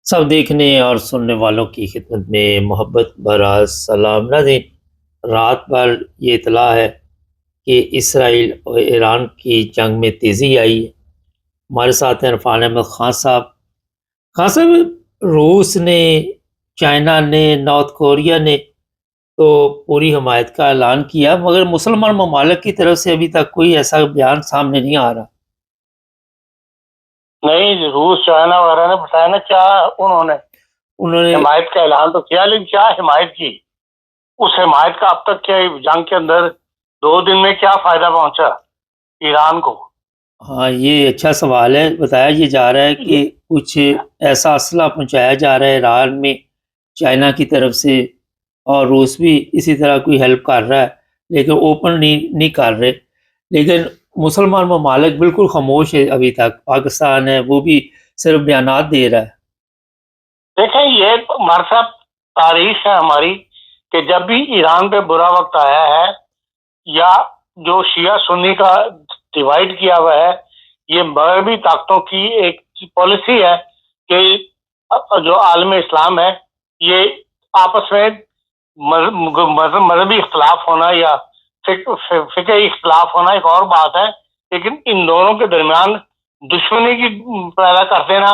सब देखने और सुनने वालों की खिदमत में मोहब्बत भरा सलाम। नाज़रीन, रात भर ये इतला है कि इसराइल और ईरान की जंग में तेज़ी आई है। हमारे साथ हैं इरफान अहमद खान साहब। खान साहब, रूस ने, चाइना ने, नॉर्थ कोरिया ने तो पूरी हमायत का ऐलान किया, मगर मुसलमान ममालिक की तरफ से अभी तक कोई ऐसा बयान सामने नहीं आ रहा। नहीं, रूस चाइना वगैरह ने बताया ना क्या उन्होंने उन्होंने हिमायत का ऐलान तो किया, लेकिन क्या हिमायत की? उस हिमायत का अब तक क्या जंग के अंदर 2 दिन में क्या फायदा पहुंचा ईरान को? हाँ, ये अच्छा सवाल है। बताया ये जा रहा है कि कुछ ऐसा असला पहुंचाया जा रहा है ईरान में चाइना की तरफ से, और रूस भी इसी तरह कोई हेल्प कर रहा है, लेकिन ओपन नहीं कर रहे। लेकिन मुसलमान ममालिक बिल्कुल खामोश है अभी तक। पाकिस्तान है, वो भी सिर्फ बयानात दे रहा है। देखें, ये हमारे साथ तारीख है हमारी कि जब भी ईरान पे बुरा वक्त आया है या जो शिया सुन्नी का डिवाइड किया हुआ है, ये मगरबी ताकतों की एक पॉलिसी है कि जो आलम इस्लाम है, ये आपस में मजहबी इख्तलाफ होना या फिक्र इख्तलाफ होना एक और बात है, लेकिन इन दोनों के दरमियान दुश्मनी की पैदा कर देना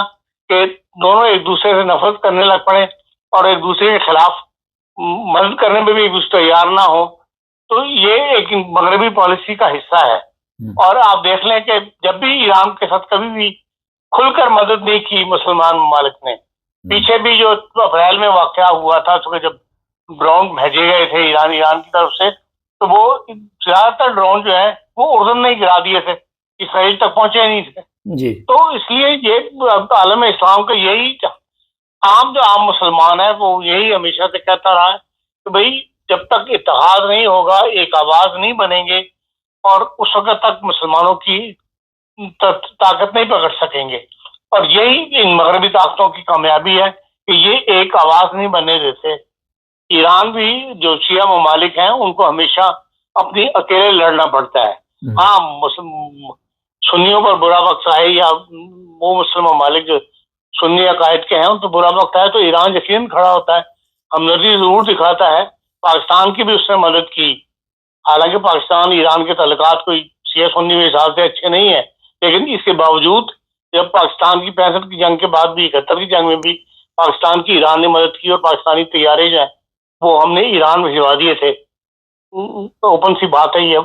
कि दोनों एक दूसरे से नफरत करने लग पड़े और एक दूसरे के खिलाफ मदद करने में भी एक दूसरे तैयार ना हो, तो ये एक मगरबी पॉलिसी का हिस्सा है। और आप देख लें कि जब भी ईरान के साथ कभी भी खुलकर मदद नहीं की मुसलमान ममालिक ने। पीछे भी जो अप्रैल में वाकया हुआ था, तो जब ड्रोन भेजे गए थे ईरान ईरान की तरफ से, तो वो ज्यादातर ड्रोन जो है वो उर्दन ने गिरा दिए थे, इसराइल तक पहुंचे नहीं थे। जी। तो इसलिए ये आलम इस्लाम का यही जो आम मुसलमान है वो यही हमेशा से कहता रहा है कि भाई, जब तक इत्तेहाद नहीं होगा, एक आवाज नहीं बनेंगे, और उस वक्त तक मुसलमानों की ताकत नहीं पकड़ सकेंगे। और यही इन मगरबी ताकतों की कामयाबी है कि ये एक आवाज नहीं बनने देते। ईरान भी जो शिया ममालिक हैं उनको हमेशा अपनी अकेले लड़ना पड़ता है। हाँ, सुन्नियों पर बुरा वक्त आए या वो मुस्लिम ममालिक जो सुन्नी अकायद के हैं उन पर बुरा वक्त आए, तो ईरान यकीन खड़ा होता है, हमदर्दी जरूर दिखाता है। पाकिस्तान की भी उसने मदद की। हालांकि पाकिस्तान ईरान के ताल्लुकात कोई शिया सुन्नी के हिसाब से अच्छे नहीं है, लेकिन इसके बावजूद जब पाकिस्तान की 65 की जंग के बाद भी, 71 की जंग में भी पाकिस्तान की ईरान ने मदद की, और पाकिस्तानी तैयारे जो है वो हमने ईरान भिजवा दिए थे। ओपन सी बात है ये।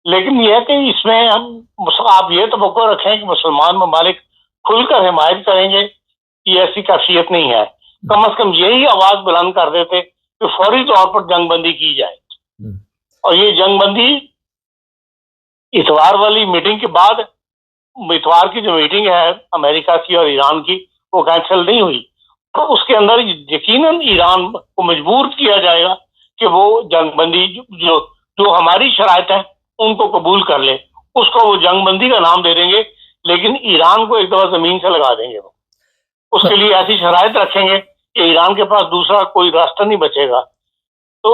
लेकिन यह है कि इसमें आप ये तो रखें कि मुसलमान ममालिक खुलकर हिमायत करेंगे, कि ऐसी कैफियत नहीं है। कम से कम यही आवाज बुलंद कर देते कि फौरी तौर पर जंगबंदी की जाए। और ये जंगबंदी इतवार वाली मीटिंग के बाद, इतवार की जो मीटिंग है अमेरिका की और ईरान की, वो कैंसिल नहीं हुई, तो उसके अंदर यकीनन ईरान को मजबूर किया जाएगा कि वो जंगबंदी जो जो हमारी शराइत है उनको कबूल कर ले। उसको वो जंगबंदी का नाम दे देंगे, लेकिन ईरान को एक दफा जमीन से लगा देंगे। वो उसके लिए ऐसी शराइत रखेंगे कि ईरान के पास दूसरा कोई रास्ता नहीं बचेगा। तो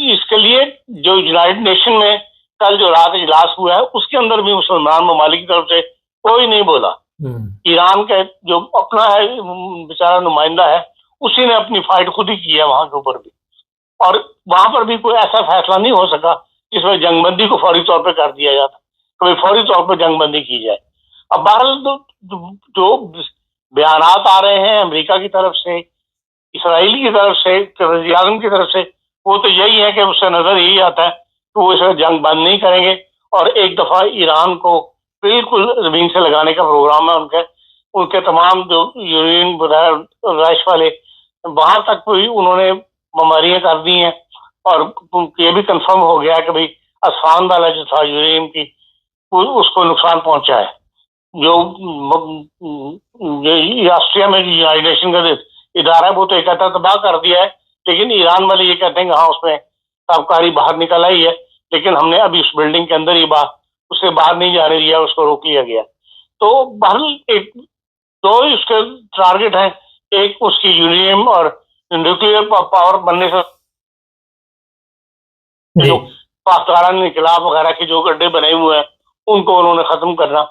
इसके लिए जो यूनाइटेड नेशन में कल जो रात इजलास हुआ है, उसके अंदर भी मुसलमान ममालिक की तरफ से कोई नहीं बोला। ईरान का जो अपना है बेचारा नुमाइंदा है, उसी ने अपनी फाइट खुद ही की है वहां के ऊपर भी, और वहां पर भी कोई ऐसा फैसला नहीं हो सका जिसमें जंगबंदी को फौरी तौर पर कर दिया जाता, कभी फौरी तौर पर जंगबंदी की जाए। अब बहरहाल जो बयानात आ रहे हैं अमेरिका की तरफ से, इसराइल की तरफ से, वज़ीर आज़म की तरफ से, वो तो यही है कि उससे नजर यही आता है कि वो इसे जंग बंद नहीं करेंगे, और एक दफा ईरान को बिल्कुल जमीन से लगाने का प्रोग्राम है उनके उनके तमाम जो यूरेनियम रैश वाले, वहां तक भी उन्होंने ममारियां कर दी हैं। और ये भी कंफर्म हो गया कि भाई असफान वाला जो था यूरेनियम की, उसको नुकसान पहुंचा है। जो ऑस्ट्रिया में यूनाइटेड नेशन का इदारा है वो तो इकट्ठा तबाह कर दिया है, लेकिन ईरान वाले ये कहते हैं कि हाँ उसमें ताबकारी बाहर निकल आई है, लेकिन हमने अभी उस बिल्डिंग के अंदर ही उससे बाहर नहीं जाने दिया, उसको रोक लिया गया। तो बहरहाल एक दो ही उसके टारगेट हैं, एक उसकी यूरेनियम और न्यूक्लियर पावर बनने से जो पाकिस्तान इनकलाब वगैरह के जो गड्ढे बने हुए हैं उनको उन्होंने खत्म करना।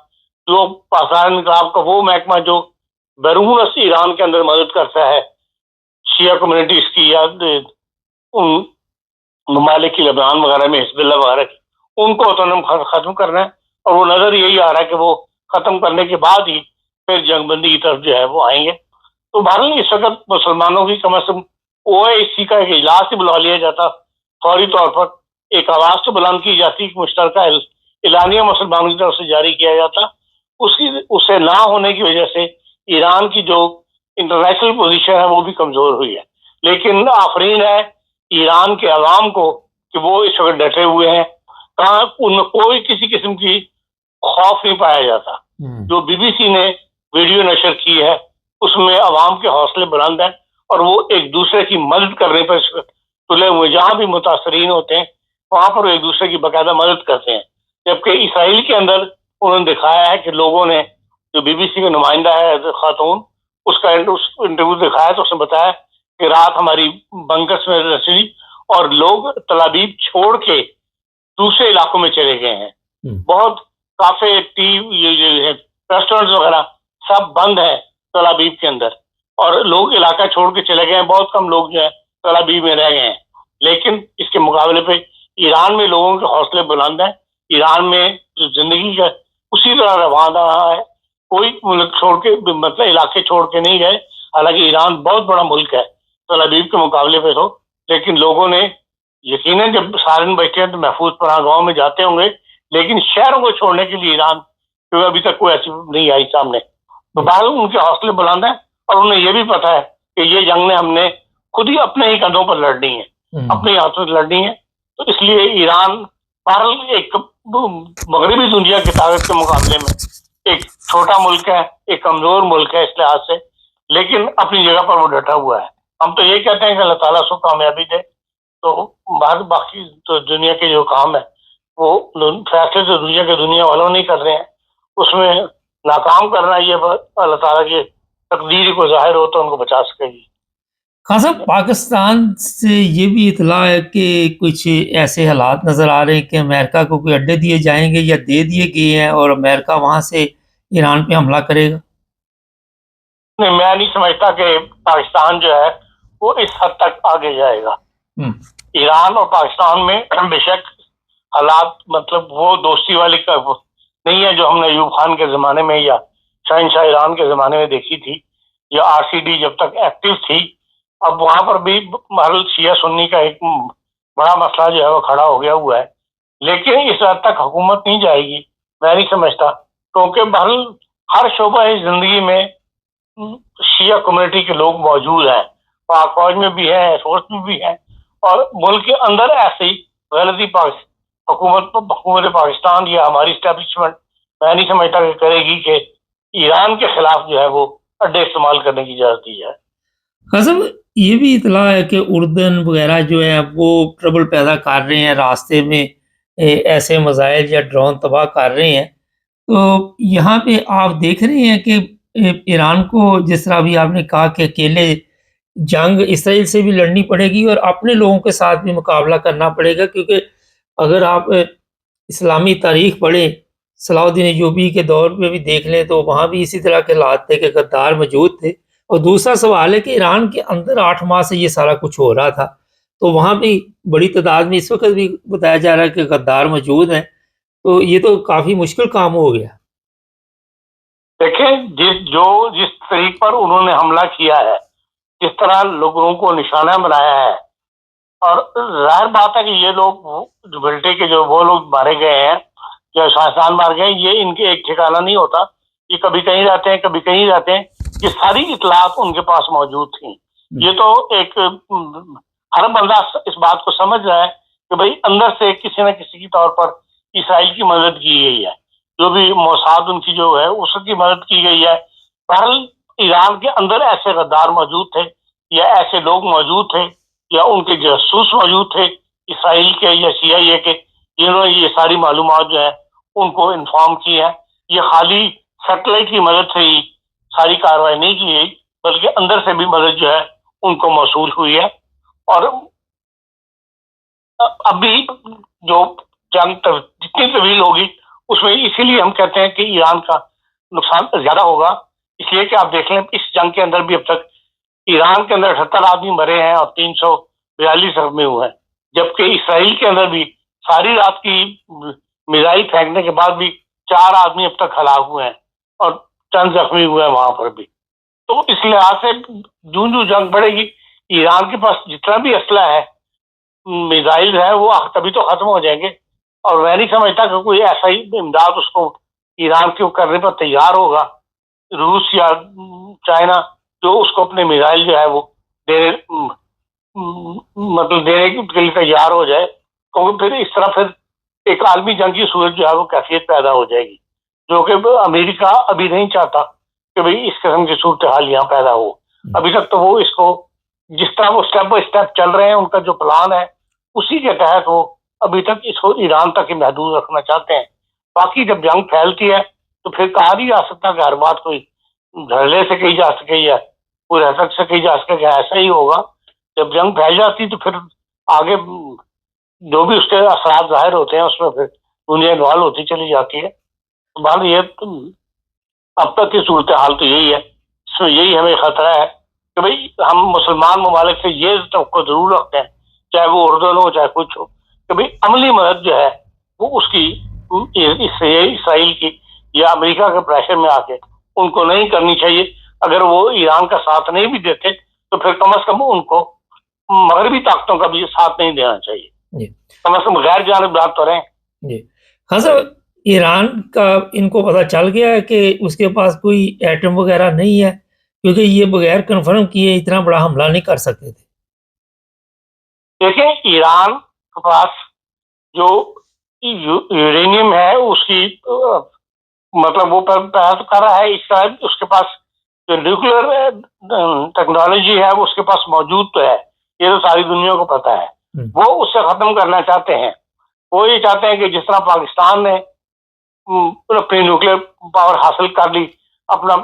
जो पाकिस्तान इनकलाब का वो महकमा जो बैरूनस ईरान के अंदर मदद करता है शिया कम्युनिटीज की या उन ममालिक की, लेबनान वगैरह में हिजबुल्लाह वगैरह की, उनको ऑटोनम खत्म करना है। और वो नजर यही आ रहा है कि वो खत्म करने के बाद ही फिर जंगबंदी की तरफ जो है वो आएंगे। तो बहरहाल इस वक्त मुसलमानों की कम अज कम ओआईसी का एक इजलास ही बुला लिया जाता, फौरी तौर पर एक आवाज तो बुलंद की जाती, मुश्तरका एलानिया मुसलमानों की तरफ से जारी किया जाता। उससे ना होने की वजह से ईरान की जो इंटरनेशनल पोजीशन है वो भी कमजोर हुई है। लेकिन आफरीन है ईरान के अवाम को कि वो इस वक्त डटे हुए हैं, कहा उनमें कोई किसी किस्म की खौफ नहीं पाया जाता। जो बीबीसी ने वीडियो नशर की है उसमें अवाम के हौसले बुलंद हैं और वो एक दूसरे की मदद करने पर तुले हुए, जहां भी मुतासरीन होते हैं वहां पर वो एक दूसरे की बाकायदा मदद करते हैं। जबकि इसराइल के अंदर उन्होंने दिखाया है कि लोगों ने, जो बीबीसी का नुमाइंदा है खातून, उसका उस इंटरव्यू दिखाया तो उसने बताया कि रात हमारी बंकर्स में रची और लोग तलाबीब छोड़ के दूसरे इलाकों में चले गए हैं। बहुत काफे टी ये रेस्टोरेंट्स वगैरह सब बंद है तलाबीब के अंदर और लोग इलाका छोड़ के चले गए हैं। बहुत कम लोग जो है तलाबीब में रह गए हैं। लेकिन इसके मुकाबले पे ईरान में लोगों के हौसले बुलंद हैं। ईरान में जो जिंदगी का उसी तरह रवान रहा है, कोई मुल्क छोड़ के, मतलब इलाके छोड़ के नहीं गए। हालांकि ईरान बहुत बड़ा मुल्क है तलाबीब के मुकाबले पे तो, लेकिन लोगों ने यकीनन जब सारे बैठे हैं तो महफूज पनाह गाँव में जाते होंगे, लेकिन शहरों को छोड़ने के लिए ईरान, क्योंकि अभी तक कोई ऐसी नहीं आई सामने। तो बाहर उनके हौसले बुलंद हैं और उन्हें यह भी पता है कि ये जंग ने हमने खुद ही अपने ही कंधों पर लड़नी है, अपने हाथों से लड़नी है। तो इसलिए ईरान बहरहाल एक मगरबी दुनिया की ताकत के मुकाबले में एक छोटा मुल्क है, एक कमजोर मुल्क है इस लिहाज से, लेकिन अपनी जगह पर वो डटा हुआ है। हम तो ये कहते हैं कि अल्लाह ताला उसको कामयाबी दे। तो बाकी तो दुनिया के जो काम है वो फैसले तो दुनिया वालों नहीं कर रहे हैं, उसमें नाकाम करना ये अल्लाह ताला की तकदीर को जाहिर हो तो उनको बचा सकेगी। खान साहब, पाकिस्तान से ये भी इतला है कि कुछ ऐसे हालात नज़र आ रहे हैं कि अमेरिका को कोई अड्डे दिए जाएंगे या दे दिए गए हैं और अमेरिका वहाँ से ईरान पे हमला करेगा। नहीं, मैं नहीं समझता कि पाकिस्तान जो है वो इस हद तक आगे जाएगा। ईरान और पाकिस्तान में बेशक हालात, मतलब वो दोस्ती वाली का नहीं है जो हमने अयूब खान के जमाने में या शहनशाह ईरान के जमाने में देखी थी, या आरसीडी जब तक एक्टिव थी। अब वहां पर भी महल शिया सुन्नी का एक बड़ा मसला जो है वो खड़ा हो गया हुआ है, लेकिन इस हद तक हुकूमत नहीं जाएगी, मैं नहीं समझता। क्योंकि महल हर शोबा जिंदगी में शिया कम्युनिटी के लोग मौजूद हैं, पाक फौज में भी है, एयरफोर्स में भी है, और मुल्क के अंदर ऐसे ही गलती हुकूमत पाकिस्तान या हमारी स्टैब्लिशमेंट मैं नहीं समझता कि करेगी कि ईरान के खिलाफ जो है वो अड्डे इस्तेमाल करने की इजाजत दी जाए। कसम, ये भी इतला है कि उर्दन वगैरह जो है वो ट्रबल पैदा कर रहे हैं, रास्ते में ऐसे मिसाइल या ड्रोन तबाह कर रहे हैं। तो यहाँ पे आप देख रहे हैं कि ईरान को, जिस तरह अभी आपने कहा कि अकेले जंग इसराइल से भी लड़नी पड़ेगी और अपने लोगों के साथ भी मुकाबला करना पड़ेगा, क्योंकि अगर आप इस्लामी तारीख पढ़ें, सलाहुद्दीन अय्यूबी के दौर में भी देख लें तो वहाँ भी इसी तरह के हालात थे कि गद्दार मौजूद थे। और दूसरा सवाल है कि ईरान के अंदर 8 माह से ये सारा कुछ हो रहा था, तो वहाँ भी बड़ी तादाद में इस वक़्त भी बताया जा रहा है कि गद्दार मौजूद हैं, तो ये तो काफ़ी मुश्किल काम हो गया। देखें, जिस तरीके पर उन्होंने हमला किया है, जिस तरह लोगों को निशाना बनाया है, और जाहिर बात है कि ये लोग जो बेल्टे के जो वो लोग मारे गए हैं या शाहजहान मार गए, ये इनके एक ठिकाना नहीं होता। ये कभी कहीं रहते हैं, कभी कहीं रहते हैं। ये सारी इतलात उनके पास मौजूद थी। ये तो एक हर बंदा इस बात को समझ रहा है कि भाई अंदर से किसी न किसी की तौर पर इसराइल की मदद की गई है, जो भी मोसाद उनकी जो है उसकी मदद की गई है। बहरहाल ईरान के अंदर ऐसे गद्दार मौजूद थे या ऐसे लोग मौजूद थे या उनके जासूस मौजूद थे इसराइल के या CIA के, जिन्होंने ये सारी मालूमात जो है उनको इन्फॉर्म की है। ये खाली सैटेलाइट की मदद से ही सारी कार्रवाई नहीं की गई, बल्कि अंदर से भी मदद जो है उनको मौसूल हुई है। और अभी जो जंग जितनी तवील होगी उसमें इसीलिए हम कहते हैं कि ईरान का नुकसान ज्यादा होगा, इसलिए कि आप देख लें इस जंग के अंदर भी अब तक ईरान के अंदर 78 आदमी मरे हैं और 342 जख्मी हुए हैं, जबकि इसराइल के अंदर भी सारी रात की मिसाइल फेंकने के बाद भी 4 आदमी अब तक हलाक हुए हैं और चंद जख्मी हुए हैं वहां पर भी। तो इस लिहाज से जूं जूं जंग बढ़ेगी, ईरान के पास जितना भी असला है, मिसाइल है, वो तभी तो खत्म हो जाएंगे। और मैं नहीं समझता कि कोई ऐसा ही इमदाद उसको ईरान के करने पर तैयार होगा, रूस या चाइना, जो उसको अपने मिसाइल जो है वो देने मतलब देने के लिए तैयार हो जाए, क्योंकि फिर इस तरह फिर एक आलमी जंग की सूरत जो है वो कैफियत पैदा हो जाएगी, जो कि अमेरिका अभी नहीं चाहता कि भाई इस किस्म की सूरत हाल यहाँ पैदा हो। अभी तक तो वो इसको जिस तरह वो स्टेप बाय स्टेप चल रहे हैं, उनका जो प्लान है उसी के तहत वो अभी तक इसको ईरान तक ही महदूद रखना चाहते हैं। बाकी जब जंग फैलती है तो फिर कहा नहीं जा सकता कि हर बात कोई धड़ल्ले से कही जा सके या कोई रहतक से कही जा सके, ऐसा ही होगा। जब जंग फैल जाती तो फिर आगे जो भी उसके असरात जाहिर होते हैं उसमें फिर दुनिया इन्वॉल्व होती चली जाती है। तो बहरहाल ये अब तक की सूरत हाल तो यही है। इसमें यही हमें खतरा है कि भाई हम मुसलमान ममालिक से ये तो जरूर रखते हैं, चाहे वो उर्दन हो चाहे कुछ हो, कि भाई अमली मदद जो है वो उसकी इसराइल की या अमेरिका के प्रेशर में आके उनको नहीं करनी चाहिए। अगर वो ईरान का साथ नहीं भी देते तो फिर कम से कम उनको मगरबी ताकतों का भी साथ नहीं देना चाहिए, जी कम से कम गैर जानिबदार तो रहें। जी हाँ सर, ईरान का इनको पता चल गया है कि उसके पास कोई एटम वगैरह नहीं है, क्योंकि ये बगैर कंफर्म किए इतना बड़ा हमला नहीं कर सकते थे। देखिए ईरान के पास जो यूरेनियम है उसकी मतलब वो प्रयास कर रहा है, इसका उसके पास जो न्यूक्लियर टेक्नोलॉजी है वो उसके पास मौजूद तो है, ये तो सारी दुनिया को पता है। वो उससे खत्म करना चाहते हैं। वो ये चाहते हैं कि जिस तरह पाकिस्तान ने अपनी न्यूक्लियर पावर हासिल कर ली, अपना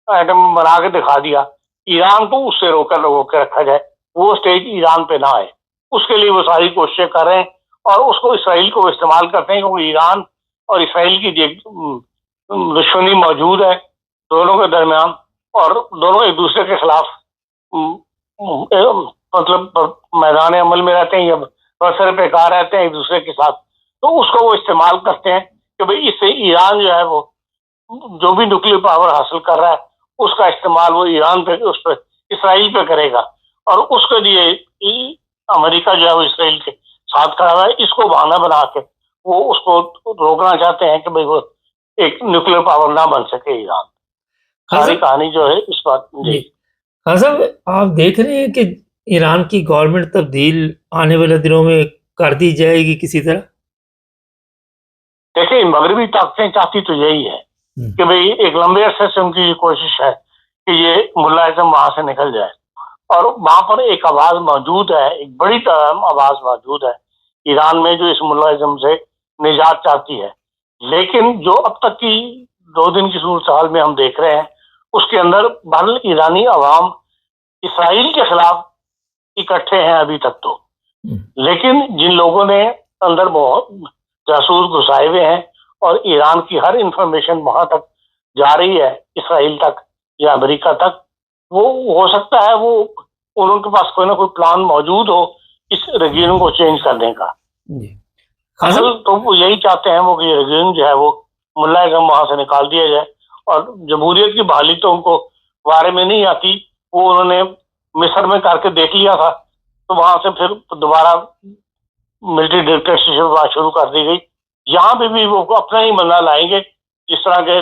एटम बना के दिखा दिया, ईरान को उससे रोक के रखा जाए, वो स्टेज ईरान पे ना आए। उसके लिए वो सारी कोशिशें कर रहे हैं और उसको इसराइल को इस्तेमाल करते हैं, क्योंकि ईरान और इसराइल की दुश्मनी मौजूद है दोनों के दरमियान, और दोनों एक दूसरे के खिलाफ मतलब मैदान अमल में रहते हैं या बरसर बेकार रहते हैं एक दूसरे के साथ। तो उसको वो इस्तेमाल करते हैं कि भाई इससे ईरान जो है वो जो भी न्यूक्लियर पावर हासिल कर रहा है उसका इस्तेमाल वो ईरान पे उस पर इसराइल पे करेगा, और उसके लिए अमेरिका जो है वो इसराइल के साथ खड़ा हुआ है। इसको बहाना बना के वो उसको रोकना चाहते हैं कि भाई वो एक न्यूक्लियर पावर ना बन सके ईरान। सारी कहानी जो है इस बात जी। हाँ साहब, आप देख रहे हैं कि ईरान की गवर्नमेंट तब्दील आने वाले दिनों में कर दी जाएगी किसी तरह। देखिए मगरबी ताकतें चाहती तो यही है कि भाई एक लंबे अरसे से उनकी कोशिश है कि ये मुल्ला आजम वहां से निकल जाए, और वहां पर एक आवाज मौजूद है, एक बड़ी आवाज मौजूद है ईरान में जो इस मुल्ला आजम से निजात चाहती है। लेकिन जो अब तक की 2 दिन की सूरत हाल में हम देख रहे हैं उसके अंदर बहरहाल ईरानी अवाम इसराइल के खिलाफ इकट्ठे हैं अभी तक तो, लेकिन जिन लोगों ने अंदर बहुत जासूस घुसाए हुए हैं और ईरान की हर इंफॉर्मेशन वहां तक जा रही है, इसराइल तक या अमेरिका तक, वो हो सकता है वो उनके पास कोई ना कोई प्लान मौजूद हो इस रेगियन को चेंज करने का। असल तो वो यही चाहते हैं वो कि रेगियन जो है वो मुल्ला आजम वहां से निकाल दिया जाए, और जमहूरियत की बहाली तो उनको बारे में नहीं आती, वो उन्होंने मिस्र में करके देख लिया था, तो वहां से फिर दोबारा मिलिट्री डिक्टेटरशिप शुरू कर दी गई। यहाँ पे भी वो अपना ही बंदा लाएंगे, जिस तरह के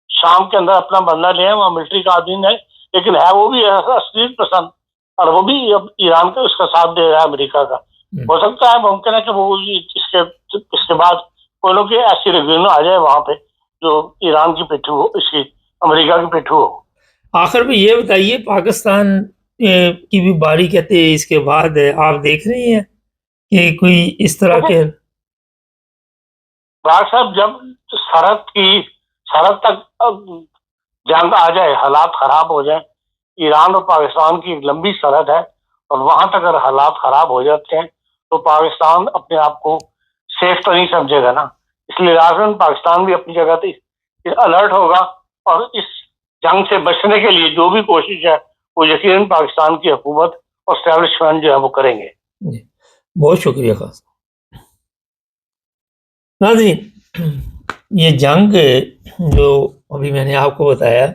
शाम के अंदर अपना बंदा ले, वहाँ मिलिट्री का आदमी है, लेकिन है वो भी असलीयत पसंद, और वो भी अब ईरान का उसका साथ दे रहा है अमेरिका का। हो सकता है मुमकिन है कि वो इसके बाद कोई लोग ऐसी रेगियन आ जाए वहां पे जो ईरान की पिट्ठू हो, इसकी अमेरिका की पिट्ठू हो। आखिर में ये बताइए, पाकिस्तान की भी बारी कहते हैं इसके बाद है, आप देख रहे हैं कि कोई इस तरह के राज साहब जब सरहद तक जंग आ जाए, हालात खराब हो जाए, ईरान और पाकिस्तान की एक लंबी सरहद है, और वहां तक अगर हालात खराब हो जाते हैं तो पाकिस्तान अपने आप को सेफ तो नहीं समझेगा ना। इसलिए लाजमन पाकिस्तान भी अपनी जगह पे अलर्ट होगा और इस जंग से बचने के लिए जो भी कोशिश है वो यकीनन पाकिस्तान की हुकूमत और एस्टैब्लिशमेंट जो है वो करेंगे। जी, बहुत शुक्रिया खास नाज़रीन। ये जंग जो अभी मैंने आपको बताया,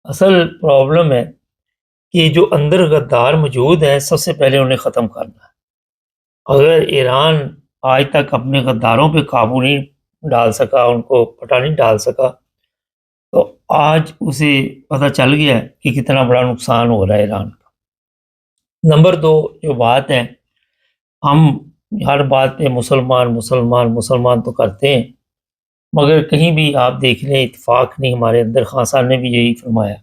असल प्रॉब्लम है कि जो अंदर गद्दार मौजूद हैं, सबसे पहले उन्हें ख़त्म करना है। अगर ईरान आज तक अपने गद्दारों पे काबू नहीं डाल सका, उनको पटा नहीं डाल सका, तो आज उसे पता चल गया है कि कितना बड़ा नुकसान हो रहा है ईरान का। नंबर 2 जो बात है, हम हर बात पे मुसलमान, मुसलमान, मुसलमान तो करते हैं, मगर कहीं भी आप देख लें इत्तेफाक नहीं हमारे अंदर। खान साहब ने भी यही फरमाया,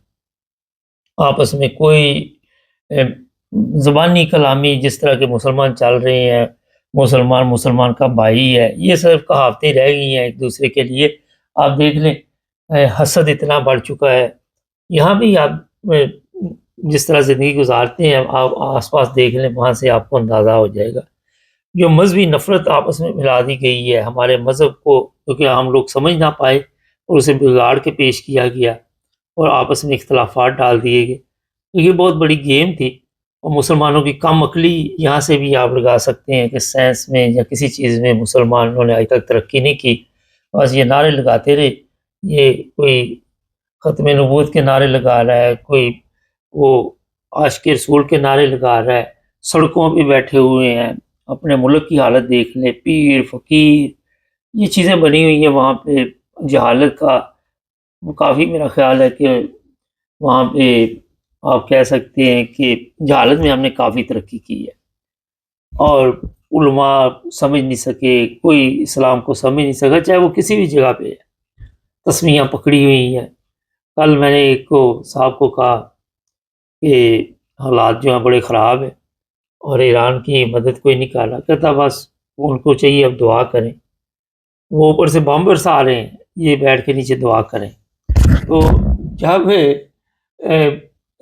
आपस में कोई अ, ज़बानी कलामी जिस तरह के मुसलमान चल रहे हैं, मुसलमान मुसलमान का भाई है, ये सब कहावतें रह गई हैं एक दूसरे के लिए। आप देख लें हसद इतना बढ़ चुका है। यहाँ भी आप जिस तरह ज़िंदगी गुजारते हैं, आप आस-पास देख लें, वहाँ से आपको अंदाज़ा हो जाएगा। जो मज़हबी नफ़रत आपस में मिला दी गई है, हमारे मज़हब को क्योंकि हम लोग समझ ना पाए और उसे बिगाड़ के पेश किया गया और आपस में इख्तिलाफ़ात डाल दिए गए। तो ये बहुत बड़ी गेम थी और मुसलमानों की कम अक्ली यहाँ से भी आप लगा सकते हैं कि साइंस में या किसी चीज़ में मुसलमानों ने आज तक तरक्की नहीं की। बस ये नारे लगाते रहे, ये कोई ख़त्म नबूवत के नारे लगा रहा है, कोई वो आशिक़ रसूल के नारे लगा रहा है, सड़कों पे बैठे हुए हैं, अपने मुल्क की हालत देख लें, पीर, फ़कीर, ये चीज़ें बनी हुई हैं वहाँ पे। जहालत का काफ़ी मेरा ख़्याल है कि वहाँ पे आप कह सकते हैं कि जहालत में हमने काफ़ी तरक्की की है और उलमा समझ नहीं सके, कोई इस्लाम को समझ नहीं सका, चाहे वो किसी भी जगह पे है। तस्वीरें पकड़ी हुई हैं। कल मैंने एक को साहब को कहा कि हालात जो हैं बड़े ख़राब हैं और ईरान की मदद कोई नहीं कर रहा। कहता बस उनको चाहिए अब दुआ करें। वो ऊपर से बम बरसा रहे हैं, ये बैठ के नीचे दुआ करें। तो जब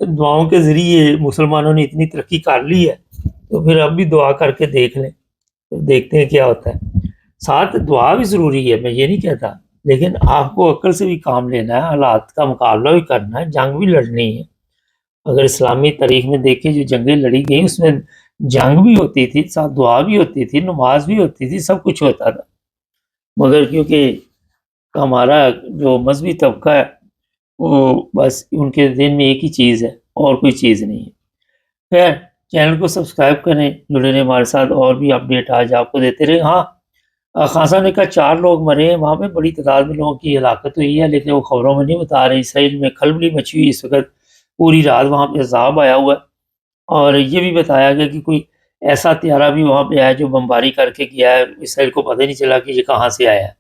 दुआओं के ज़रिए मुसलमानों ने इतनी तरक्की कर ली है, तो फिर अब भी दुआ करके देख लें, तो देखते हैं क्या होता है। साथ दुआ भी ज़रूरी है, मैं ये नहीं कहता, लेकिन आपको अक्ल से भी काम लेना है, हालात का मुकाबला भी करना है, जंग भी लड़नी है। अगर इस्लामी तारीख में देखें जो जंगें लड़ी गई उसमें जंग भी होती थी, साथ दुआ भी होती थी, नमाज भी होती थी, सब कुछ होता था। मगर क्योंकि हमारा जो मजहबी तबका है वो बस उनके दिन में एक ही चीज़ है और कोई चीज़ नहीं है। खैर, चैनल को सब्सक्राइब करें, जुड़े रहें हमारे साथ, और भी अपडेट आज आपको देते रहे। हाँ, खान साहब ने कहा 4 लोग मरे हैं, वहाँ पे बड़ी तादाद में लोगों की हलाकत हुई है, लेकिन वो खबरों में नहीं बता रहे। इसराइल में खलबली मची हुई इस वक़्त, पूरी रात वहाँ पे अज़ाब आया हुआ है और ये भी बताया गया कि कोई ऐसा हत्यारा भी वहाँ पे आया जो बमबारी करके गया है, इसराइल को पता ही नहीं चला कि ये कहाँ से आया है।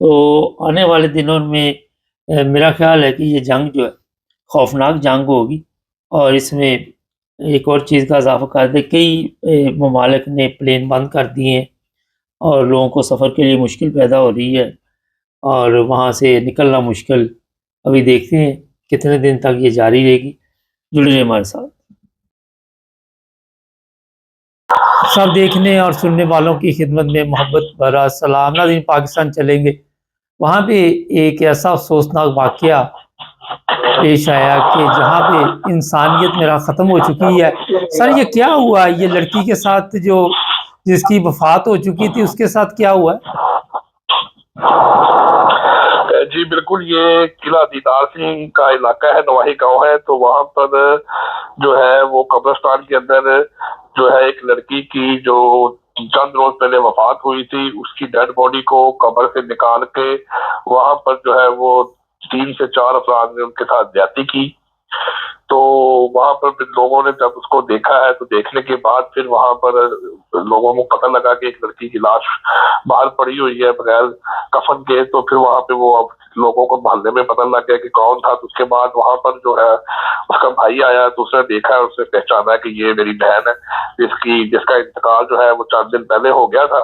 तो आने वाले दिनों में मेरा ख़्याल है कि ये जंग जो है खौफ़नाक जंग होगी और इसमें एक और चीज़ का इज़ाफ़ा कर दें, कई ममालिक ने प्लेन बंद कर दिए हैं और लोगों को सफ़र के लिए मुश्किल पैदा हो रही है और वहाँ से निकलना मुश्किल। अभी देखते हैं कितने दिन तक ये जारी रहेगी। जुड़े रहिए हमारे साथ। सब देखने और सुनने वालों की खिदमत में मोहब्बत भरा सलाम। नाज़रीन, पाकिस्तान चलेंगे, वहाँ पे एक ऐसा अफ़सोसनाक वाक़या पेश आया कि जहाँ पे इंसानियत मेरा ख़त्म हो चुकी है। सर, ये क्या हुआ? ये लड़की के साथ जो जिसकी वफ़ात हो चुकी थी उसके साथ क्या हुआ? जी बिल्कुल, ये किला दीदार सिंह का इलाका है, नवाही गांव है। तो वहां पर जो है वो कब्रिस्तान के अंदर जो है एक लड़की की जो चंद रोज पहले वफात हुई थी, उसकी डेड बॉडी को कब्र से निकाल के वहां पर जो है वो 3 से 4 अफराद ने उनके साथ ज्यादती की। तो वहां पर फिर लोगों ने जब उसको देखा है तो देखने के बाद फिर वहां पर लोगों को पता लगा कि एक लड़की की लाश बाहर पड़ी हुई है बगैर कफन के। तो फिर वहां पे वो अब लोगों को मोहल्ले में पता लग गया कि कौन था। तो उसके बाद वहां पर जो है उसका भाई आया, तो उसने देखा है, उसने पहचाना कि ये मेरी बहन है जिसका इंतकाल जो है वो 4 दिन पहले हो गया था।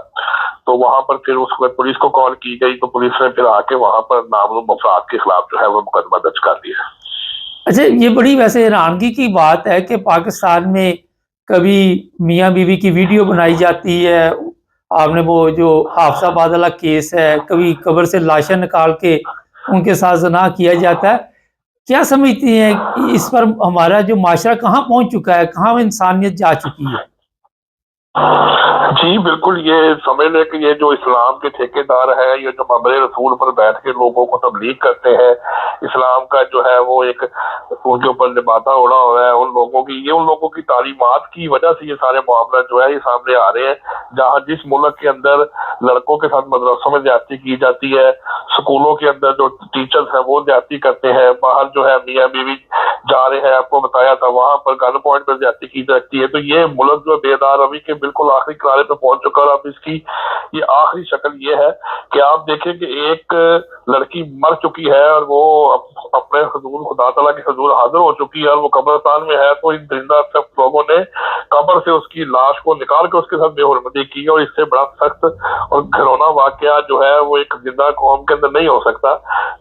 तो वहां पर फिर उसको पुलिस को कॉल की गई, तो पुलिस ने फिर आके वहां पर नामज़द अफराद के खिलाफ जो है वो मुकदमा दर्ज कर दिया। अच्छा, ये बड़ी वैसे हैरानगी की बात है कि पाकिस्तान में कभी मियाँ बीवी की वीडियो बनाई जाती है, आपने वो जो हाफसाबाद वाला केस है, कभी कब्र से लाशें निकाल के उनके साथ ज़िना किया जाता है। क्या समझती हैं कि इस पर हमारा जो माशरा कहाँ पहुंच चुका है, कहाँ इंसानियत जा चुकी है? जी बिल्कुल, ये समझ लें कि ये जो इस्लाम के ठेकेदार हैं, ये जो मम्बरे रसूल पर बैठ के लोगों को तबलीग करते हैं, इस्लाम का जो है वो एक उनके ऊपर लिबादा उड़ा हुआ है, उन लोगों की तालीमात की वजह से ये सारे मामला जो है ये सामने आ रहे हैं। जहाँ जिस मुल्क के अंदर लड़कों के साथ मदरसों में ज्यादती की जाती है, स्कूलों के अंदर जो टीचर्स हैं वो ज्यादती करते हैं, बाहर जो है मियाँ बीवी जा रहे हैं, आपको बताया था वहां पर गन पॉइंट पर ज्यादती की जाती है। तो ये मुल्क जो बेदार रवि के बिल्कुल आखिरी किनारे पे पहुंच चुका है। और अब इसकी ये आखिरी शक्ल ये है कि आप देखें कि एक लड़की मर चुकी है और वो अपने हुजूर खुदा तआला के हुजूर हाजिर हो चुकी है और वो कब्रिस्तान में है। तो इन दरिंदा सब लोगों ने कब्र से उसकी लाश को निकाल के उसके साथ बेहुरमती की और इससे बड़ा सख्त और घिनौना वाकया जो है वो एक जिंदा कौम के अंदर नहीं हो सकता।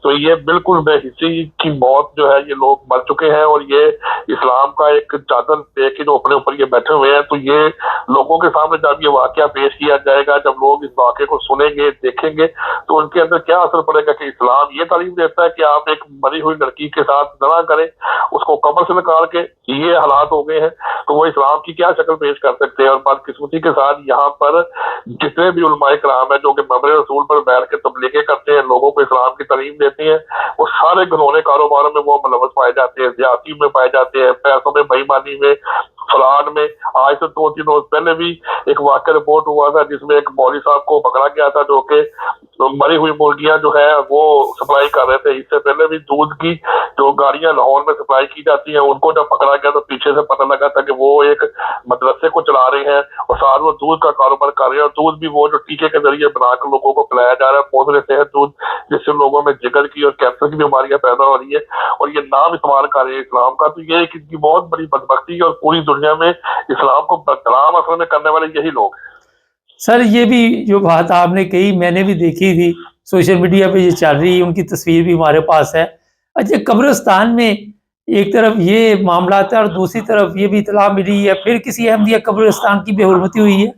तो ये बिल्कुल बेहिसी की मौत जो है, ये लोग मर चुके हैं और ये इस्लाम का एक चादर दे के जो अपने ऊपर ये बैठे हुए हैं। तो ये लोगों के सामने जब ये वाकया पेश किया जाएगा, जब लोग इस वाकये को सुनेंगे देखेंगे, तो उनके अंदर क्या असर पड़ेगा कि इस्लाम ये तालीम देता है कि आप एक मरी हुई लड़की के साथ ज़ना करें, उसको कब्र से निकाल के, ये हालात हो गए हैं। तो वो इस्लाम की क्या शक्ल पेश कर सकते हैं। और बदकिस्मती के साथ यहाँ पर जितने भी उलमाए कराम है जो कि मम्बरे रसूल पर बैठ के तबलीगें करते हैं, लोगों को इस्लाम की तालीम देती हैं, वो सारे घिनौने कारोबारों में वो मुलव्वस पाए जाते हैं, ज्यादती में पाए जाते हैं, पैसों में, बेईमानी में, फ्रॉड में। आज से 2-3 रोज पहले भी एक वाकया रिपोर्ट हुआ था जिसमें एक मौलवी साहब को पकड़ा गया था जो कि मरी हुई मुर्गियां जो है वो सप्लाई कर रहे थे। इससे पहले भी दूध की जो गाड़ियां लाहौर में सप्लाई की जाती हैं, उनको जब पकड़ा गया तो पीछे से पता लगा था कि वो एक मदरसे को चला रहे हैं और साथ वो दूध का कारोबार कर रहे हैं। और दूध भी वो जो टीके के जरिए बनाकर लोगों को पिलाया जा रहा है, पौधे सेहत दूध, जिससे लोगों में जिगर की और कैंसर की बीमारियां पैदा हो रही है और ये नाम इस्तेमाल कर रहे हैं इस्लाम का। तो ये इनकी बहुत बड़ी बदबख्ती है और पूरी दुनिया में इस्लाम को बदनाम असल में करने वाले यही लोग हैं। सर, ये भी जो बात आपने कही मैंने भी देखी थी, सोशल मीडिया पे ये चल रही है, उनकी तस्वीर भी हमारे पास है। अच्छा, कब्रिस्तान में एक तरफ ये मामला है और दूसरी तरफ ये भी इतला मिली है फिर किसी अहमदिया कब्रिस्तान की बेहुरमती हुई है।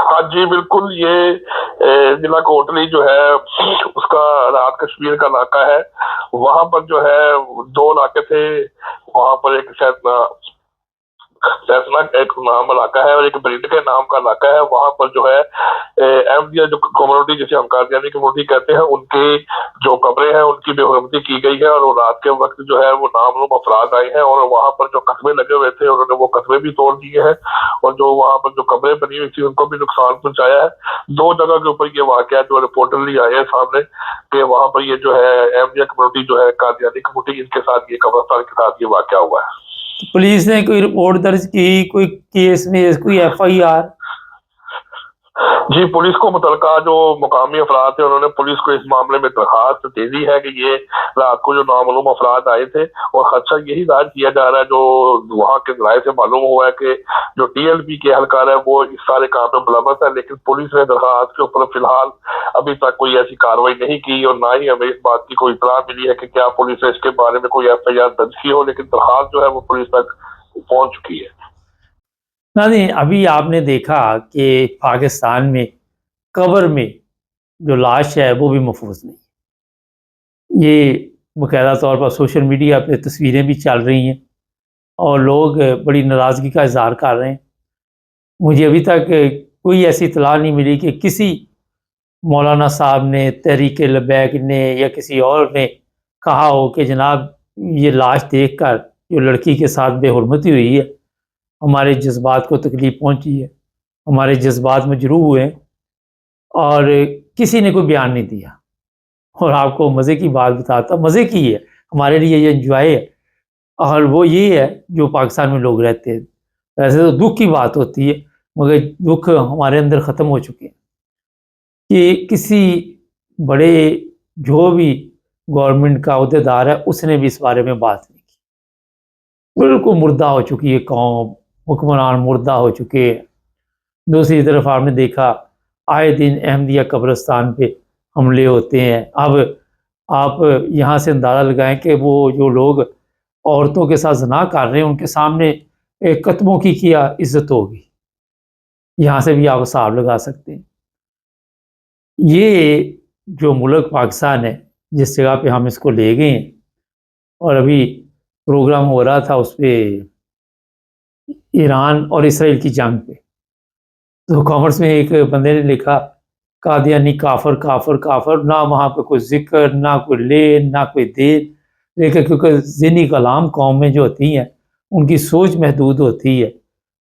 हाँ जी बिल्कुल, ये जिला कोटली जो है उसका राहत कश्मीर का इलाका है। वहां पर जो है 2 इलाके थे, वहां पर एक शायद फैसला एक नाम इलाका है और एक ब्रिड के नाम का इलाका है। वहां पर जो है अहमदिया जो कम्युनिटी, जिसे हम कादियानी कम्युनिटी कहते हैं, उनकी जो कब्रें हैं उनकी बेहुरमती की गई है और रात के वक्त जो है वो नामलूम अफराद आए हैं और वहां पर जो कस्बे लगे हुए थे उन्होंने वो कस्बे भी तोड़ दिए हैं और जो वहां पर जो कब्रें बनी हुई थी उनको भी नुकसान पहुंचाया है। 2 जगह के ऊपर ये वाकया जो रिपोर्टरली आए हैं सामने कि वहां पर ये जो है अहमदिया कम्युनिटी जो है कादियानी कम्युनिटी, इनके साथ ये कब्रिस्तान के साथ ये वाकया हुआ है। तो पुलिस ने कोई रिपोर्ट दर्ज की, कोई केस में कोई FIR? जी, पुलिस को मुतलका जो मुकामी अफराद थे उन्होंने पुलिस को इस मामले में दरखास्त दे दी है कि ये रात को जो नामालूम अफराद आए थे और खदशा यही जाहिर किया जा रहा है, जो वहाँ के जराये से मालूम हुआ है कि जो TLP के एहलकार है वो इस सारे काम में मुलव्वस है। लेकिन पुलिस ने दरखास्त के ऊपर फिलहाल अभी तक कोई ऐसी कार्रवाई नहीं की और ना ही हमें इस बात की कोई इत्तला मिली है कि क्या पुलिस ने इसके बारे में कोई FIR दर्ज की हो, लेकिन दरखास्त जो है वो पुलिस तक पहुंच चुकी है। नहीं, अभी आपने देखा कि पाकिस्तान में कब्र में जो लाश है वो भी महफूज नहीं। ये बाकायदा तौर पर सोशल मीडिया पे तस्वीरें भी चल रही हैं और लोग बड़ी नाराज़गी का इजहार कर रहे हैं। मुझे अभी तक कोई ऐसी इत्तला नहीं मिली कि किसी मौलाना साहब ने, तहरीक लबैक ने या किसी और ने कहा हो कि जनाब ये लाश देखकर जो लड़की के साथ बेहुरमती हुई है, हमारे जज्बात को तकलीफ़ पहुंची है, हमारे जज्बात मजरूह हुए हैं, और किसी ने कोई बयान नहीं दिया। और आपको मज़े की बात बताता, मज़े की है, हमारे लिए ये एंजॉय है और वो ये है जो पाकिस्तान में लोग रहते हैं। वैसे तो दुख की बात होती है मगर दुख हमारे अंदर ख़त्म हो चुके हैं कि किसी बड़े जो भी गवर्नमेंट का अहदेदार है उसने भी इस बारे में बात नहीं की। बिल्कुल मुर्दा हो चुकी है कौम, हुक्मरान मुर्दा हो चुके हैं। दूसरी तरफ आपने देखा आए दिन अहमदिया कब्रिस्तान पे हमले होते हैं। अब आप यहाँ से अंदाज़ा लगाएं कि वो जो लोग औरतों के साथ ज़िना कर रहे हैं उनके सामने कत्मों की क्या इज्जत होगी, यहाँ से भी आप हिसाब लगा सकते हैं। ये जो मुल्क पाकिस्तान है जिस जगह पे हम इसको ले गए हैं, और अभी प्रोग्राम हो रहा था उस पे ईरान और इसराइल की जंग पे, तो कॉमर्स में एक बंदे ने लिखा कादियानी काफर काफर काफर, ना वहाँ पे कोई जिक्र, ना कोई ले, ना कोई देर। लेकिन क्योंकि ज़हनी कलाम कौम में जो होती हैं, उनकी सोच महदूद होती है,